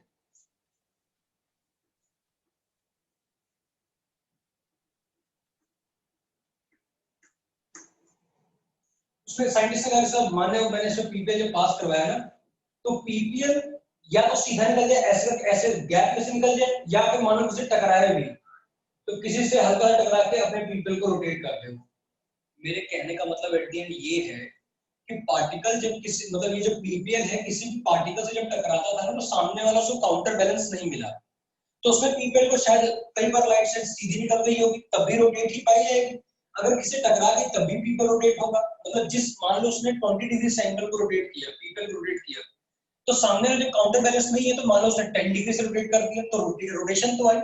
उसमें साइंटिस्ट ने कहा माने हो मैंने इसमें पीपीएल जो पास करवाया ना, तो पीपीएल या तो सीधा निकल जाए, ऐसे ऐसे गैप में से निकल जाए, या फिर मानो किसी टकराए भी तो किसी से हल्का टकरा के अपने पीपल को रोटेट कर दे। मेरे कहने का मतलब एट द एंड ये है कि पार्टिकल जब किसी, मतलब ये जो पीपीएल है किसी भी पार्टिकल से जब टकराता था ना तो सामने वाला उसको काउंटर बैलेंस नहीं मिला, तो उसमें पीपीएल को शायद कई बार लाइट से सीधी निकल गई होगी तब भी रोटेट ही पाई जाएगी, अगर किसी टकरा गई तब भी पीपल रोटेट होगा। मतलब जिस, मान लो उसने 20 डिग्री से एंगल को रोटेट किया, पीपल को रोटेट किया, तो सामने वाले काउंटर बैलेंस नहीं है तो मान लो उसने 10 डिग्री से रोटेट कर दिया तो रोटेशन तो आई।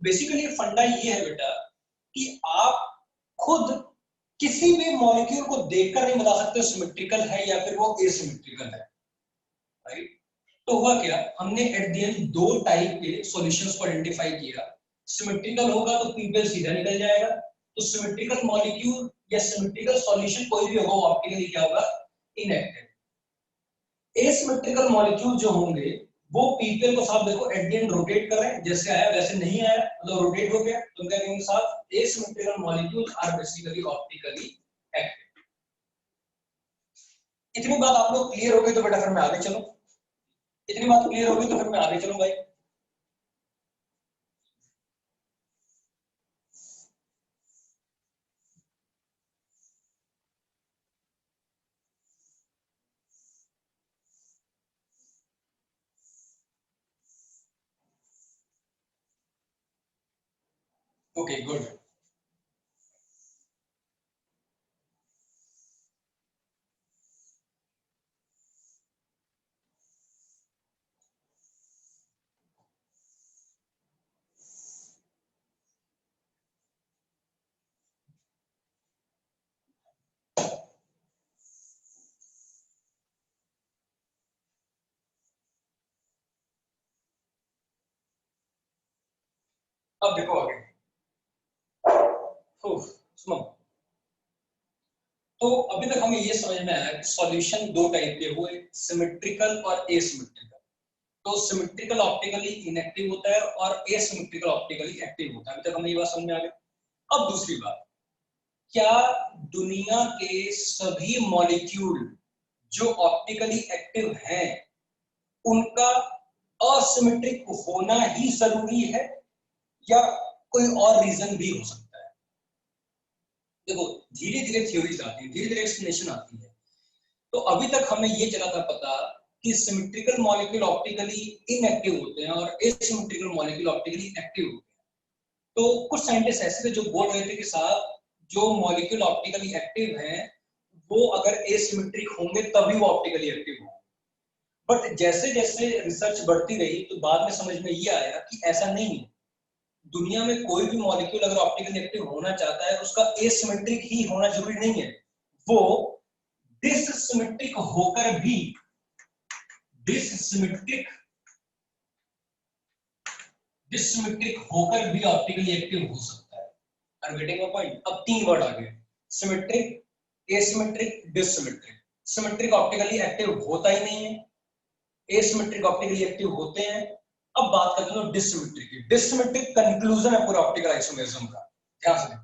बेसिकली फंडा ये है बेटा कि आप खुद किसी भी मॉलिक्यूल को देखकर नहीं बता सकते सिमेट्रिकल है या फिर वो एसिमेट्रिकल है, राइट। तो हुआ क्या, हमने एट द एंड दो टाइप के सॉल्यूशंस को आइडेंटिफाई किया। सिमेट्रिकल होगा तो पीपीएल सीधा निकल जाएगा, तो सिमेट्रिकल मॉलिक्यूल या सिमेट्रिकल सॉल्यूशन कोई भी होगा ऑप्टिकली क्या होगा, इनएक्टिव। एसिमेट्रिकल मॉलिक्यूल जो होंगे वो पीपीएल को साथ देखो एट द एंड रोटेट कर रहे हैं, जैसे आया वैसे नहीं आया, मतलब रोटेट हो गया, तो क्या कहेंगे साथ asymmetrical molecules are basically optically active. इतनी बात आप लोग क्लियर हो गई तो बेटा फिर मैं आगे चलूं, इतनी बात क्लियर हो गई तो फिर मैं आगे चलूं भाई। Okay good. अब देखो आगे, सुनो, तो अभी तक हमें ये समझ में आया कि सॉल्यूशन दो टाइप के हुए, सिमेट्रिकल और एसिमेट्रिकल। तो सिमेट्रिकल ऑप्टिकली इनएक्टिव होता है और एसिमेट्रिकल ऑप्टिकली एक्टिव होता है, अभी तक हमें ये बात समझ में आ गई। अब दूसरी बात, क्या दुनिया के सभी मॉलिक्यूल जो ऑप्टिकली एक्टिव हैं उनका असिमेट्रिक होना ही जरूरी है या कोई और रीजन भी हो सकता है? देखो धीरे धीरे थ्योरीज आती है, धीरे धीरे एक्सप्लेनेशन आती है। तो अभी तक हमें ये चला था पता कि सिमेट्रिकल मॉलिक्यूल ऑप्टिकली इनएक्टिव होते हैं और एसिमेट्रिकल मॉलिक्यूल ऑप्टिकली एक्टिव होते हैं। तो कुछ साइंटिस्ट ऐसे थे जो बोल रहे थे कि साहब जो मॉलिक्यूल ऑप्टिकली एक्टिव हैं वो अगर एसिमेट्रिक होंगे तभी वो ऑप्टिकली एक्टिव होंगे। बट जैसे जैसे रिसर्च बढ़ती रही तो बाद में समझ में ये आया कि ऐसा नहीं है। दुनिया में कोई भी मॉलिक्यूल अगर ऑप्टिकली एक्टिव होना चाहता है उसका एसिमेट्रिक ही होना जरूरी नहीं है, वो डिससिमेट्रिक होकर भी डिससिमेट्रिक होकर भी ऑप्टिकली एक्टिव हो सकता है। Are getting a point? अब तीन वर्ड आ गए, symmetric, asymmetric, dissymmetric. Symmetric optically active होता ही नहीं है, एसिमेट्रिक ऑप्टिकली एक्टिव होते हैं। अब बात करते हैं डिससिमेट्रिक की। डिससिमेट्रिक कंक्लूजन है पूरा ऑप्टिकल आइसोमेरिज्म का, ध्यान से देखो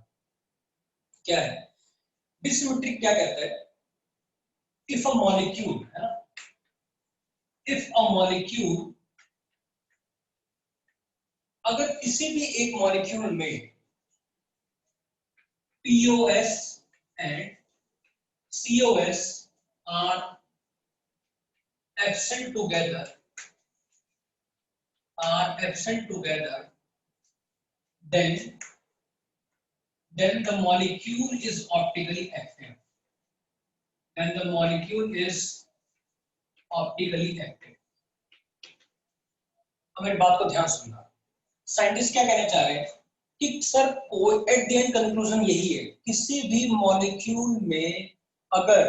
क्या है। डिससिमेट्रिक क्या कहता है? इफ अ मॉलिक्यूल, है ना, इफ अ मॉलिक्यूल, अगर किसी भी एक मॉलिक्यूल में POS and COS are absent together, then the molecule is optically active. Then the molecule is optically active. अब मेरी बात को ध्यान सुनना। साइंटिस्ट क्या कहना चाह रहे हैं कि sir at the end conclusion यही है, किसी भी मॉलिक्यूल में अगर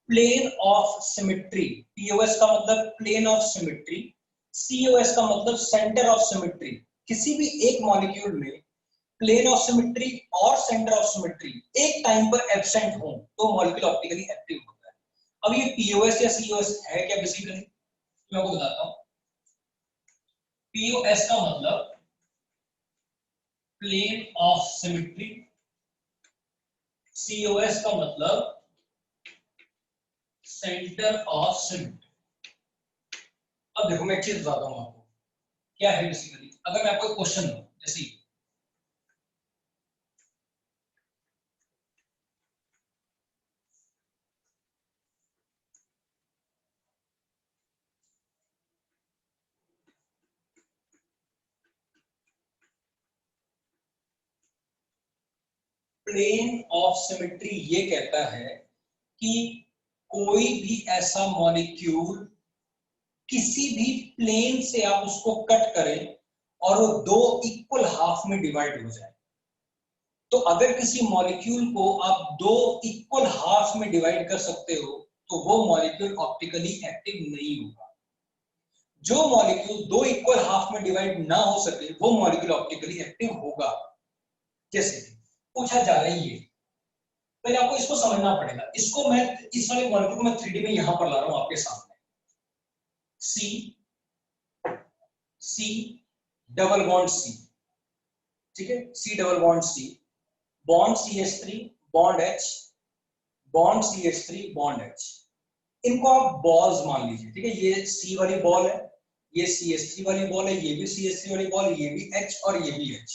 प्लेन ऑफ सिमेट्री, POS का मतलब प्लेन ऑफ सिमेट्री, COS का मतलब सेंटर ऑफ सिमेट्री, किसी भी एक मॉलिक्यूल में प्लेन ऑफ सिमेट्री और सेंटर ऑफ सिमेट्री एक टाइम पर एब्सेंट हो तो मॉलिक्यूल ऑप्टिकली एक्टिव होता है। अब ये POS या COS है क्या? बेसिकली मैं आपको बताता हूं। POS का मतलब प्लेन ऑफ सिमेट्री, COS का मतलब सेंटर ऑफ सिमेट्री। अब देखो मैं एक चीज बताता हूं आपको क्या है बेसिकली। अगर मैं आपको क्वेश्चन दूं, जैसे प्लेन ऑफ सिमेट्री ये कहता है कि कोई भी ऐसा मॉलिक्यूल किसी भी प्लेन से आप उसको कट करें और वो दो इक्वल हाफ में डिवाइड हो जाए। तो अगर किसी मॉलिक्यूल को आप दो इक्वल हाफ में डिवाइड कर सकते हो तो वो मॉलिक्यूल ऑप्टिकली एक्टिव नहीं होगा। जो मॉलिक्यूल दो इक्वल हाफ में डिवाइड ना हो सके वो मॉलिक्यूल ऑप्टिकली एक्टिव होगा। जैसे पूछा जा रहा है ये, पहले आपको इसको समझना पड़ेगा। इसको मैं इस वाले मॉलिक्यूल को मैं 3D में यहां पर ला रहा हूं आपके सामने। C डबल बॉन्ड C, ठीक है, C double bond C, bond CH3, bond H, bond CH3, bond H। इनको आप बॉल्स मान लीजिए, ठीक है। ये C वाली बॉल है, ये CH3 वाली बॉल है, ये भी CH3 वाली बॉल, ये भी H और ये भी H।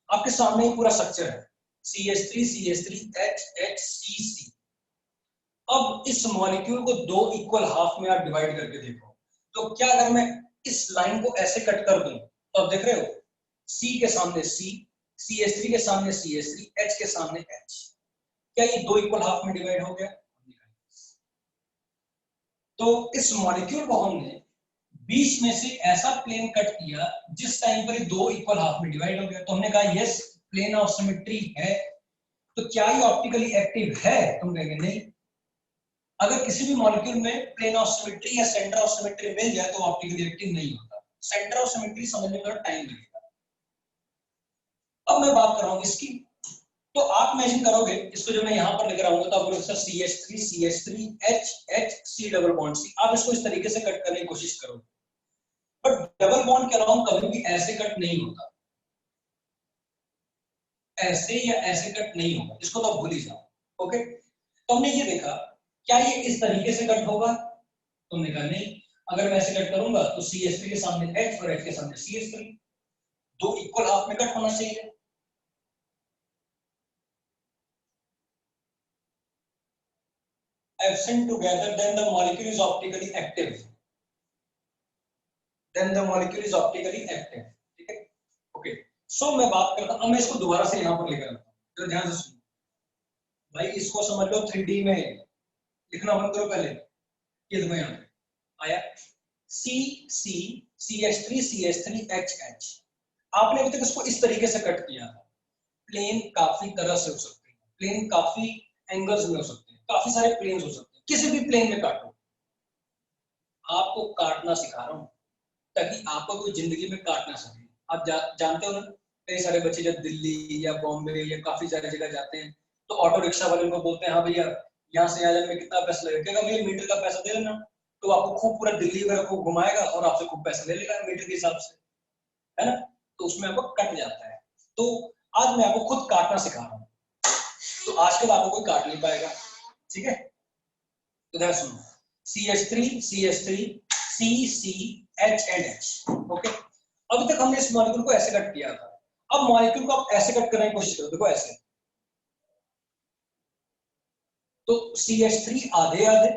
आपके सामने ही पूरा स्ट्रक्चर है, CH3 CH3 H H C C। अब इस मॉलिक्यूल को दो इक्वल हाफ में आप डिवाइड करके देखो, तो क्या अगर मैं इस लाइन को ऐसे कट कर दूं तो आप देख रहे हो C के सामने C, CH3 के सामने CH3, H के सामने H। क्या ये दो इक्वल हाफ में डिवाइड हो गया? तो इस मॉलिक्यूल को हमने बीच में से ऐसा प्लेन कट किया जिस टाइम पर ये दो इक्वल हाफ में डिवाइड हो गया, तो हमने कहा यस प्लेन ऑफ सिमेट्री है। तो क्या ये ऑप्टिकली एक्टिव है? तुम कहेंगे नहीं। अगर किसी भी मॉलिक्यूल में प्लेन ऑफ सिमेट्री या सेंटर ऑफ सिमेट्री मिल जाए तो ऑप्टिकली एक्टिव नहीं होता। सेंटर ऑफ सिमेट्री समझने में थोड़ा टाइम लगेगा। अब मैं बात कर रहा हूं इसकी, तो आप इमेजिन करोगे इसको, जब मैं यहां पर लिख रहा हूं तो आपको CH3 CH3 H H C double bond C। आप इसको इस तरीके से कट करने की कोशिश करोगे, बट डबल बॉन्ड के अराउंड कभी भी ऐसे कट नहीं होता, ऐसे या ऐसे कट नहीं होगा, इसको तो भूल ही जाओ। ओके, तो हमने ये देखा क्या ये इस तरीके से कट होगा? तुमने कहा नहीं। अगर मैं ऐसे कट करूंगा तो CH3 के सामने H और H के सामने CH3, दो इक्वल हाफ में कट होना चाहिए। Absent together, then the molecule is optically active. Then the molecule is optically active. ठीक है? ओके, सो मैं बात करता हूं, मैं इसको दोबारा से यहां पर लेकर आता हूं, तो ध्यान से सुनो भाई। इसको समझ लो 3D में, लिखना बंद करो पहले। ये देखो यहां पे आया C C CH3 CH3 H H। आपने अभी तक इसको इस तरीके से कट किया था। प्लेन काफी तरह से हो सकते हैं, प्लेन काफी एंगल्स में हो सकते हैं। काफी सारे प्लेन्स हो सकते हैं, किसी भी प्लेन में काटो। आपको काटना सिखा रहा हूँ ताकि आपको कोई जिंदगी में काट ना सके। आप जानते हो ना, कई सारे बच्चे जब दिल्ली या बॉम्बे या काफी सारी जगह जाते हैं तो ऑटो रिक्शा वाले उनको बोलते हैं हाँ भैया यहाँ से आ जाने में कितना पैसा लगेगा, भैया मीटर का पैसा दे देना। तो आपको खूब पूरा दिल्ली वगैरह खूब घुमाएगा और आपसे खूब पैसा ले लेगा मीटर के हिसाब से, है ना। तो उसमें आपको कट जाता है। तो आज मैं आपको खुद काटना सिखा रहा हूँ, तो आजकल आपको कोई काट नहीं पाएगा, ठीक है। तो ध्यान सुनो, CH3 CH3 C C H and H, okay. अभी तक हमने इस मॉलिक्यूल को ऐसे कट किया था, अब मॉलिक्यूल को आप ऐसे कट करने की कोशिश करो, देखो ऐसे। तो CH3 आधे आधे,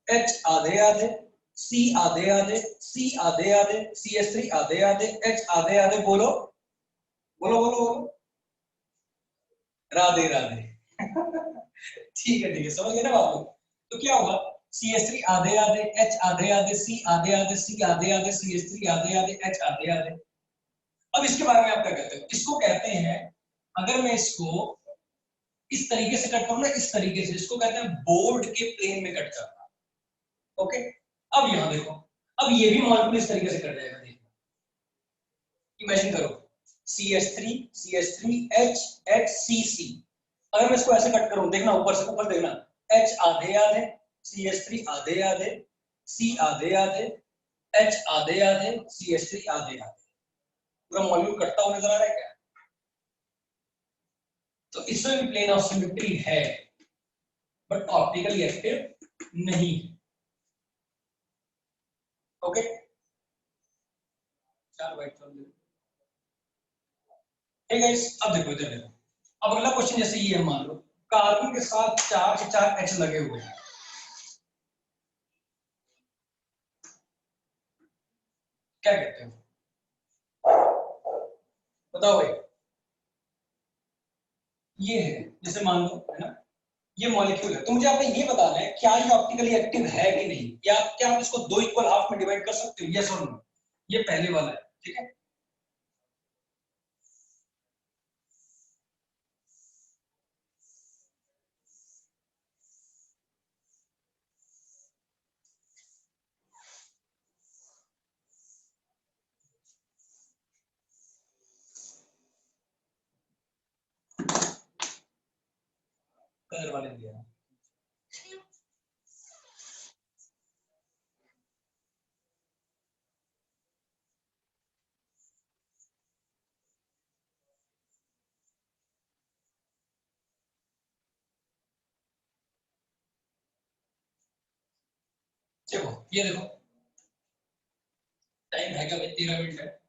H आधे आधे, C आधे आधे, C आधे आधे, CH3 आधे आधे, H आधे आधे, बोलो बोलो बोलो बोलो, राधे राधे। ठीक है समझ गए ना बाबू। तो क्या होगा, CH3 आधे आधे, H आधे आधे, C आधे आधे, C आधे आधे, CH3 आधे आधे, H आधे आधे। अब इसके बारे में आप क्या कहते हो? इसको कहते हैं, अगर मैं इसको इस तरीके से कट करूं ना, इस तरीके से, इसको कहते हैं बोर्ड के प्लेन में कट करना, ओके। अब यहां देखो, अब ये भी मॉलिक्यूल इस तरीके से कट जाएगा, देखो इमेजिन करो, CH3 CH3 H H C C। अगर मैं इसको ऐसे कट करूं, देखना ऊपर से, ऊपर देखना, H आधे आधे, CH3 आधे आधे, C आधे आधे, H आधे आधे, CH3 आधे आधे, पूरा मॉलिक्यूल कटता हुआ नजर आ रहा है क्या? तो इसमें भी प्लेन ऑफ सिमेट्री है, बट ऑप्टिकली एक्टिव नहीं, ओके। चार वाइट ठीक है। अब देखो इधर देखो, अब अगला क्वेश्चन जैसे ये है, मान लो कार्बन के साथ 4 से 4 H लगे हुए हैं, क्या कहते हो? बताओ भाई। ये है, जैसे मान लो, है ना, ये मॉलिक्यूल है, तो मुझे आपको ये बताना है क्या ये ऑप्टिकली एक्टिव है कि नहीं, या क्या आप इसको दो इक्वल हाफ में डिवाइड कर सकते हो, यस और नो। ये पहले वाला है, ठीक है। कलर वाले दिया, देखो ये देखो, टाइम है क्या भाई, 13 मिनट है।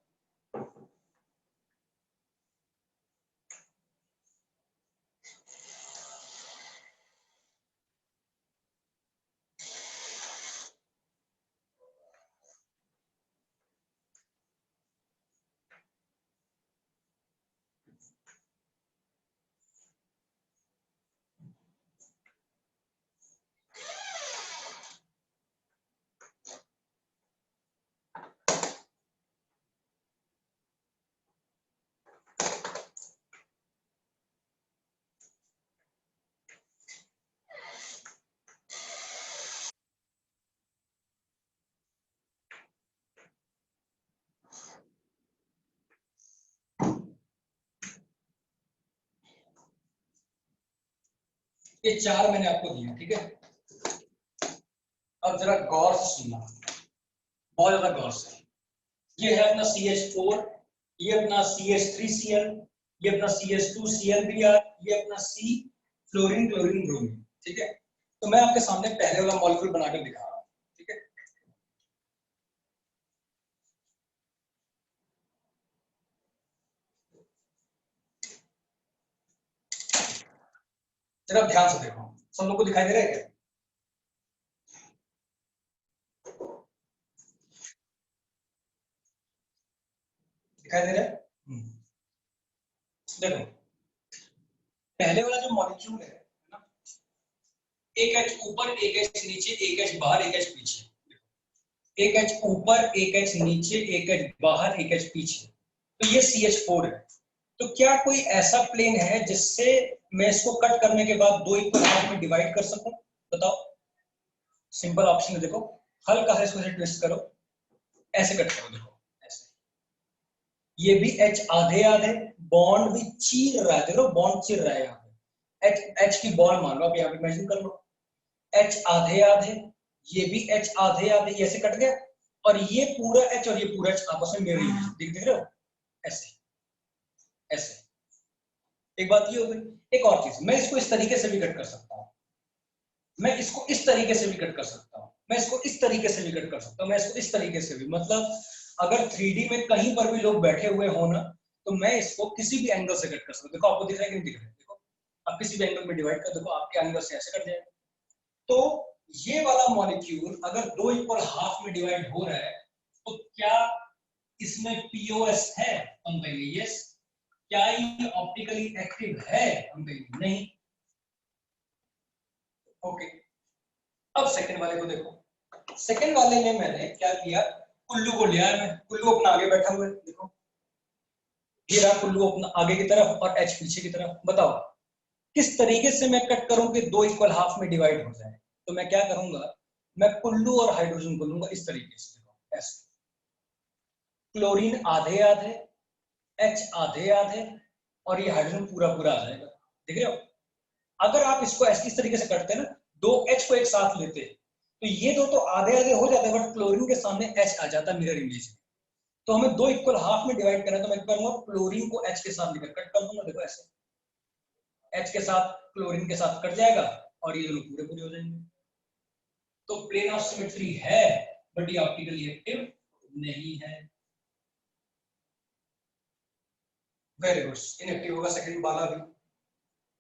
ये चार मैंने आपको दिया, ठीक है। अब जरा गौर से सुनना, बहुत ज्यादा गौर से। ये है अपना CH4, ये अपना CH3Cl, ये अपना CH2Cl3r, ये अपना C फ्लोरीन क्लोरीन ब्रोमीन, ठीक है। तो मैं आपके सामने पहले वाला मॉलिक्यूल बनाकर दिखा रहा हूं, ठीक है। जरा ध्यान से देखो, सब लोग को दिखाई दे रहा है क्या? दिखाई दे रहा है? देखो, पहले वाला जो मॉलिक्यूल है ना, एक एच ऊपर, एक एच नीचे, एक एच बाहर, एक एच पीछे, एक एच ऊपर, एक एच नीचे, एक एच बाहर, एक एच पीछे, तो ये CH4 है। तो क्या कोई ऐसा प्लेन है जिससे मैं इसको कट करने के बाद दो इक्वल हाफ में डिवाइड कर सकूं? बताओ, सिंपल ऑप्शन देखो, हल्का सा इसको ट्विस्ट करो, ऐसे कट करो, देखो ऐसे, ये भी एच आधे आधे, बॉन्ड भी चीर रहा है, देखो बॉन्ड चिर रहा है यहाँ पे, एच एच की बॉल मान लो, अब यहाँ पे इमेजिन कर लो, एच आधे आधे, ये भी एच आधे आधे, ये ऐसे कट गया, और ये पूरा एच और ये पूरा एच आपस में मिरर इमेज, दिख रहे हो, ऐसे ऐसे। एक बात ये हो गई। एक और चीज, मैं इसको इस तरीके से भी कट कर सकता हूँ, मैं इसको इस तरीके से भी कट कर सकता हूँ, मैं इसको इस तरीके से भी कट कर सकता हूँ, मैं इसको इस तरीके से भी, मतलब अगर 3D में कहीं पर भी लोग बैठे हुए हो ना, तो मैं इसको किसी भी एंगल से कट कर सकता हूँ। देखो आपको दिख रहा है कि नहीं दिख रहा है, देखो आप किसी भी एंगल में डिवाइड कर, देखो आपके एंगल से ऐसे कट जाएगा। तो ये वाला मॉलिक्यूल अगर दो इक्वल हाफ में डिवाइड हो रहा है, तो क्या इसमें पीओएस है? हम कहेंगे यस। क्या ये ऑप्टिकली एक्टिव है? हम कहेंगे नहीं। ओके, अब सेकंड वाले को देखो। सेकंड वाले में मैंने क्या किया, कुल्लू को लिया है, मैं कुल्लू अपना आगे बैठा हुआ है, देखो ये रहा कुल्लू अपना आगे की तरफ और एच पीछे की तरफ। बताओ किस तरीके से मैं कट करूं कि दो इक्वल हाफ में डिवाइड हो जाए? तो मैं क्या करूंगा, मैं कुल्लू और हाइड्रोजन को लूंगा इस तरीके से, देखो ऐसे, क्लोरीन आधे आधे, एच आधे आधे, और ये हाइड्रोजन पूरा पूरा आ जाएगा, देख रहे हो? अगर आप इसको ऐसे इस तरीके से करते हैं ना, दो एच को एक साथ लेते, तो ये दो तो आधे आधे हो जाते हैं, बट क्लोरीन के सामने एच आ जाता मिरर इमेज में। तो हमें दो इक्वल हाफ में डिवाइड करना है, तो मैं करूंगा क्लोरीन को एच के साथ लेकर कट कर दूंगा, देखो ऐसे, एच के साथ क्लोरीन के साथ कट जाएगा और ये दोनों पूरे पूरे हो जाएंगे। तो प्लेन ऑफ सिमेट्री है, बट ये ऑप्टिकली एक्टिव नहीं है। वेरी गुड, इनएक्टिव होगा सेकंड बाला भी।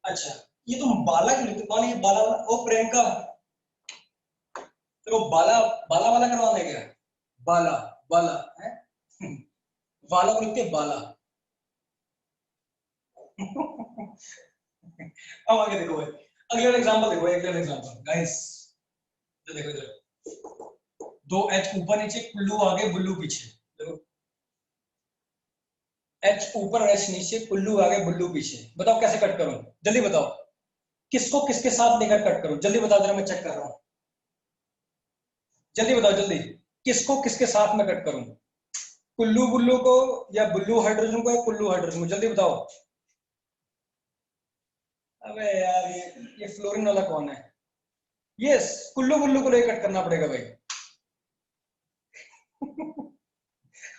अच्छा, ये तुम बाला क्यों लिखते, कौन है ये बाला वाला? ओ प्रियंका, तेरे को बाला बाला वाला करवाना है क्या? बाला, बाला है वाला को लिखते हैं बाला अब आगे देखो भाई, अगले वाला एग्जांपल देखो, अगले वाला एग्जांपल गाइस, देखो इधर, दो एच ऊपर नीचे, कुल्लू आगे बुल्लू पीछे, देखो एच ऊपर एच नीचे, कुल्लू आगे बुल्लू पीछे। बताओ कैसे कट करूं, जल्दी बताओ, किसको किसके साथ लेकर कट करूं, जल्दी बताओ जरा, मैं चेक कर रहा हूं, जल्दी बताओ जल्दी, किसको किसके साथ में कट करूं, कुल्लू बुल्लू को, या बुल्लू हाइड्रोजन को, या कुल्लू हाइड्रोजन को, जल्दी बताओ। अबे यार, ये फ्लोरीन वाला कौन है? यस, कुल्लू बुल्लू को लेकर कट करना पड़ेगा भाई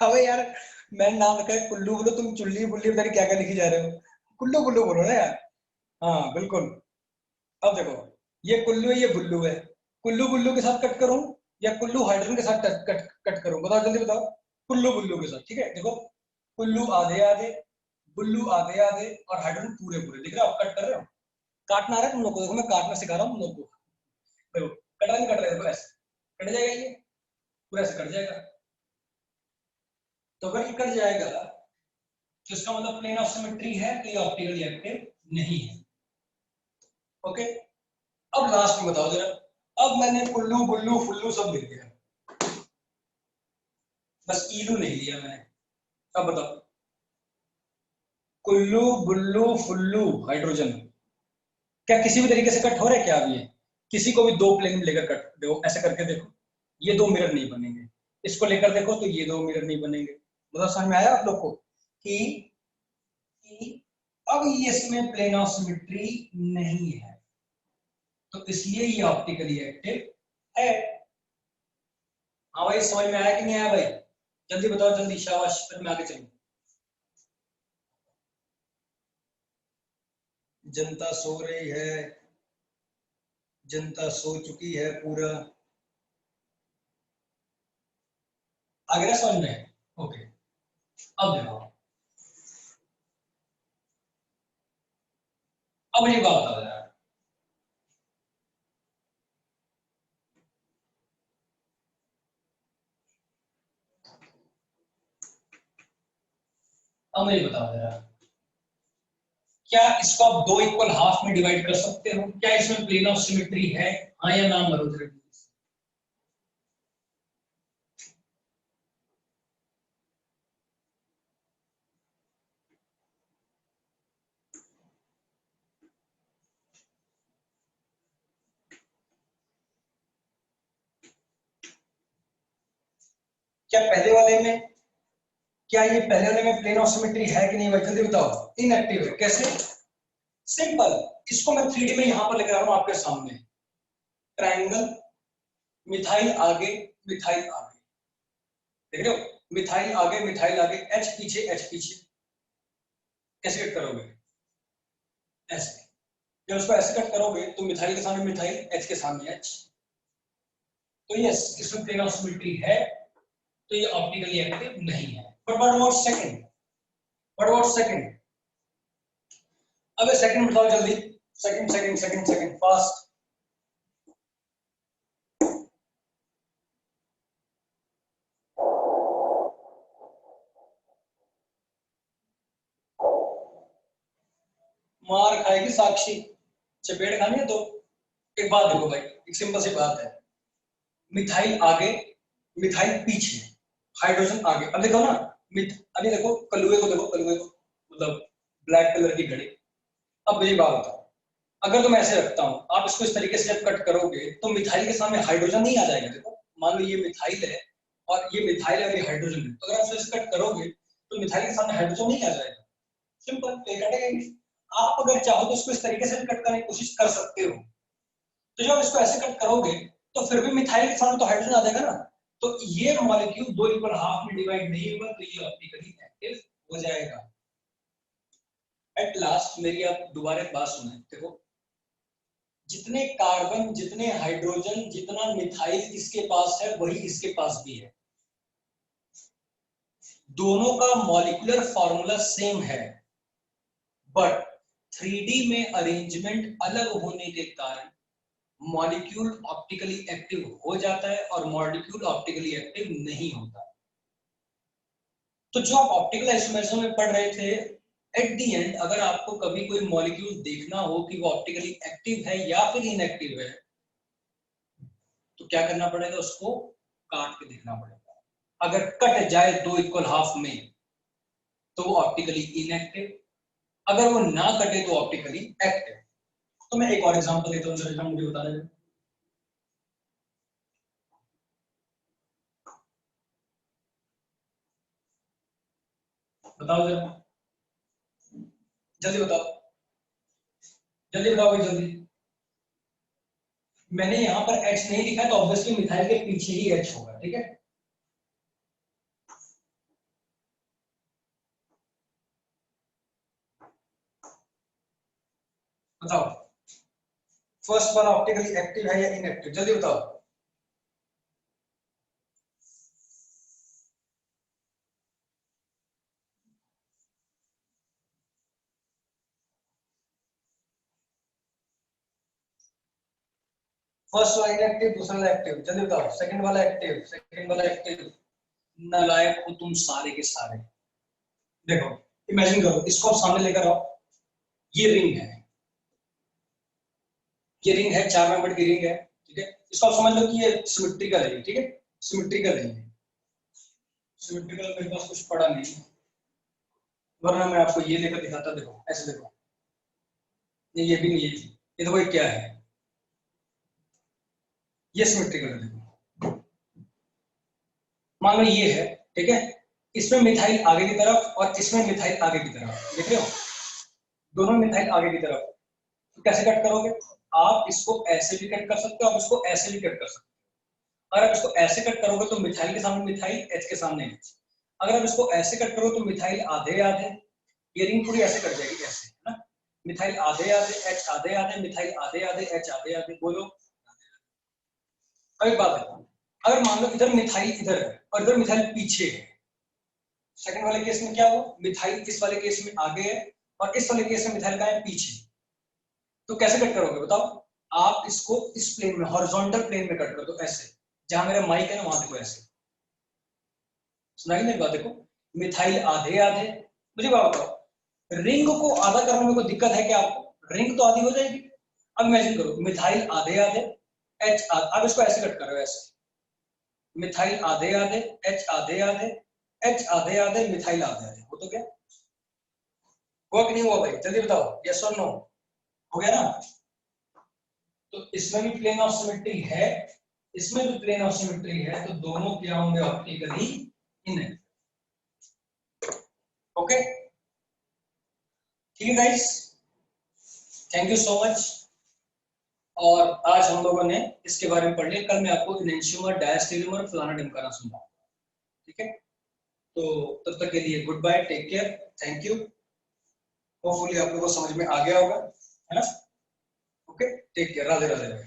अबे यार, मैंने नाम रखा है कुल्लू बुल्लू, तुम चुल्ली बुल्ली पता नहीं क्या क्या लिखी जा रहे हो, कुल्लू बुल्लू बोलो ना यार। हाँ बिल्कुल। अब देखो, ये कुल्लू है, ये बुल्लू है, कुल्लू बुल्लू के साथ कट करूं या कुल्लू हाइड्रोजन के साथ कट करूं, बताओ जल्दी बताओ। कुल्लू बुल्लू के साथ, ठीक है, देखो कुल्लू आधे आधे, बुल्लू आधे आधे, और हाइड्रोजन पूरे पूरे, दिख रहा है? आप कट कर रहे हो, काटना आ रहा है तुम लोग को, देखो मैं काटना सिखा रहा हूँ तुम लोग को, देखो कट रहा नहीं कट रहा है, देखो ऐसे कट जाएगा, ये पूरा ऐसे कट जाएगा। तो अगर ये कट जाएगा, तो इसका मतलब प्लेन ऑफ सिमेट्री है, तो ये ऑप्टिकली एक्टिव नहीं है। ओके, अब लास्ट में बताओ जरा, अब मैंने कुल्लू बुल्लू फुल्लू सब लिख दिया, बस ईलू नहीं लिया मैंने। अब बताओ, कुल्लू बुल्लू फुल्लू हाइड्रोजन क्या किसी भी तरीके से कट हो रहा है क्या? अब ये किसी को भी दो प्लेन लेकर कट देखो, ऐसे करके देखो, ये दो मिरर नहीं बनेंगे, इसको लेकर देखो तो ये दो मिरर नहीं बनेंगे। मतलब समझ में आया आप लोग को कि, अब ये इसमें प्लेन ऑफ सिमेट्री नहीं है, तो इसलिए ये ऑप्टिकली एक्टिव है। हाँ भाई, समझ में आया कि नहीं आया भाई? जल्दी बताओ जल्दी, शाबाश, फिर मैं आगे चलूं। जनता सो रही है, जनता सो चुकी है पूरा, आगे ना समझ में? ओके, अब देखो, अब मुझे बात बता यार, अब मुझे बताओ जरा, क्या इसको आप दो इक्वल हाफ में डिवाइड कर सकते हो? क्या इसमें प्लेन ऑफ सिमेट्री है? हाँ या नाम भरो जरा। क्या पहले वाले में, क्या ये पहले वाले में प्लेन ऑफ सिमेट्री है कि नहीं भाई, जल्दी बताओ। इनएक्टिव है। कैसे? सिंपल, इसको मैं 3D में यहां पर लेकर आ रहा हूं आपके सामने। ट्रायंगल, मिथाइल आगे, मिथाइल आगे, देख रहे हो? मिथाइल आगे, मिथाइल आगे, H पीछे, H पीछे। कैसे कट करोगे? ऐसे। जब उसको ऐसे कट करोगे तो मिथाइल के सामने मिथाइल, H के सामने H। तो यस, इसमें प्लेन ऑफ सिमेट्री है, तो ये ऑप्टिकली एक्टिव नहीं है। But what about second? What about second? अबे सेकंड बताओ जल्दी। Second second second second fast. मार खाएगी साक्षी, चपेट खानी है तो। एक बात देखो भाई, एक सिंपल सी बात है, मिथाइल आगे, मिथाइल पीछे, हाइड्रोजन आगे। अब देखो ना, अभी देखो कलुए को, देखो कलुए को, मतलब ब्लैक कलर की घड़ी। अब मेरी बात बताओ, अगर तुम ऐसे रखता हूं, आप इसको इस तरीके से जब कट करोगे तो मिथाइल के सामने हाइड्रोजन नहीं आ जाएगा। देखो मान लो ये मिथाइल है और ये मिथाइल है और ये हाइड्रोजन है, तो अगर आप इसे कट करोगे तो मिथाइल के सामने हाइड्रोजन नहीं आ जाएगा। सिंपल, तो ये कटेगा ही नहीं। आप अगर चाहो तो इसको इस तरीके से भी कट करने की कोशिश कर सकते हो। तो जब इसको ऐसे कट करोगे तो फिर भी मिथाइल के सामने तो हाइड्रोजन आ जाएगा ना, तो ये मॉलिक्यूल दो इक्वल हाफ में डिवाइड नहीं होगा, तो ये ऑप्टिकली एक्टिव हो जाएगा। एट लास्ट मेरी आप दोबारा एक बात सुने, देखो जितने कार्बन, जितने हाइड्रोजन, जितना मिथाइल इसके पास है वही इसके पास भी है। दोनों का मॉलिक्यूलर फॉर्मूला सेम है, बट 3D में अरेंजमेंट अलग होने के कारण मॉलिक्यूल ऑप्टिकली एक्टिव हो जाता है और मॉलिक्यूल ऑप्टिकली एक्टिव नहीं होता। तो जो आप ऑप्टिकल आइसोमेरिज्म में पढ़ रहे थे, एट द एंड अगर आपको कभी कोई मॉलिक्यूल देखना हो कि वो ऑप्टिकली एक्टिव है या फिर इनएक्टिव है, तो क्या करना पड़ेगा? उसको काट के देखना पड़ेगा। अगर कट जाए दो इक्वल हाफ में तो वो ऑप्टिकली इनएक्टिव, अगर वो ना कटे तो ऑप्टिकली एक्टिव। तो मैं एक और एग्जांपल देता हूं, जरा मुझे बता दें। बताओ जरा, जल्दी बताओ, जल्दी बताओ भाई जल्दी। मैंने यहां पर H नहीं लिखा तो ऑब्वियसली मिथाइल के पीछे ही H होगा, ठीक है? बताओ फर्स्ट वाला ऑप्टिकली एक्टिव है या इनएक्टिव, जल्दी बताओ। फर्स्ट वाला इनएक्टिव, दूसरा वाला एक्टिव, जल्दी बताओ। सेकंड वाला एक्टिव, सेकंड वाला एक्टिव। नालायक हो तुम सारे के सारे। देखो इमेजिन करो, इसको आप सामने लेकर आओ, ये रिंग है, ये रिंग है, 4 मेंबर की रिंग है, ठीक है? इसको आप समझ लो कि ये सिमेट्रिकल है, ठीक है? सिमेट्रिकल है, सिमेट्रिकल मेरे पास कुछ पड़ा नहीं, वरना मैं आपको ये लेकर दिखाता। देखो ऐसे देखो, ये भी नहीं, ये देखो ये क्या है, ये सिमेट्रिकल है। देखो मान लो ये है, ठीक है? इसमें मिथाइल आगे की तरफ और इसमें मिथाइल आगे की तरफ, देख रहे हो? दोनों मिथाइल आगे की तरफ। तो कैसे कट करोगे? आप इसको ऐसे भी कट कर सकते हो, आप इसको ऐसे भी कट कर सकते हो। अगर आप इसको ऐसे कट करोगे तो मिथाइल के सामने मिथाइल, H के सामने H। अगर आप इसको ऐसे कट करोगे तो मिथाइल आधे आधे, ये रिंग पूरी ऐसे कट जाएगी, ऐसे, है ना? मिथाइल आधे आधे, H आधे आधे, मिथाइल आधे आधे, H आधे आधे। बोलो। अब एक बात है, अगर मान लो इधर मिथाइल इधर है और इधर मिथाइल पीछे है, सेकंड वाले केस में क्या हो? मिथाइल इस वाले केस में आगे है और इस वाले केस में मिथाइल का है पीछे। तो कैसे कट करोगे बताओ? आप इसको इस प्लेन में, हॉरिजॉन्टल प्लेन में कट कर दो, ऐसे। जहां मेरा माइक है ना वहां देखो, ऐसे। सुनाई मेरी बात? देखो मिथाइल आधे आधे। मुझे बात बताओ, रिंग को आधा करने में कोई दिक्कत है क्या आपको? रिंग तो आधी हो जाएगी। अब इमेजिन करो, मिथाइल आधे आधे, H आधे। अब इसको ऐसे कट करो, ऐसे। मिथाइल आधे आधे, H आधे आधे, H आधे आधे, मिथाइल आधे आधे। हो तो क्या? हुआ कि नहीं हुआ भाई? जल्दी बताओ, यस और नो। हो गया ना? तो इसमें भी प्लेन ऑफ सिमेट्री है, इसमें भी प्लेन ऑफ सिमेट्री है तो दोनों क्या होंगे ऑप्टिकली इनएक्टिव। ओके ठीक है guys, thank you so much. और आज हम लोगों ने इसके बारे में पढ़ लिया, कल मैं आपको इनेंशियोमर, डायस्टेरियोमर, फलाना ढिमकाना सुनाऊंगा। ठीक है, तो तब तक के लिए goodbye, take care, thank you. Hopefully आप लोगों को समझ में आ गया होगा, है ना? Okay, take care, Radhe Radhe.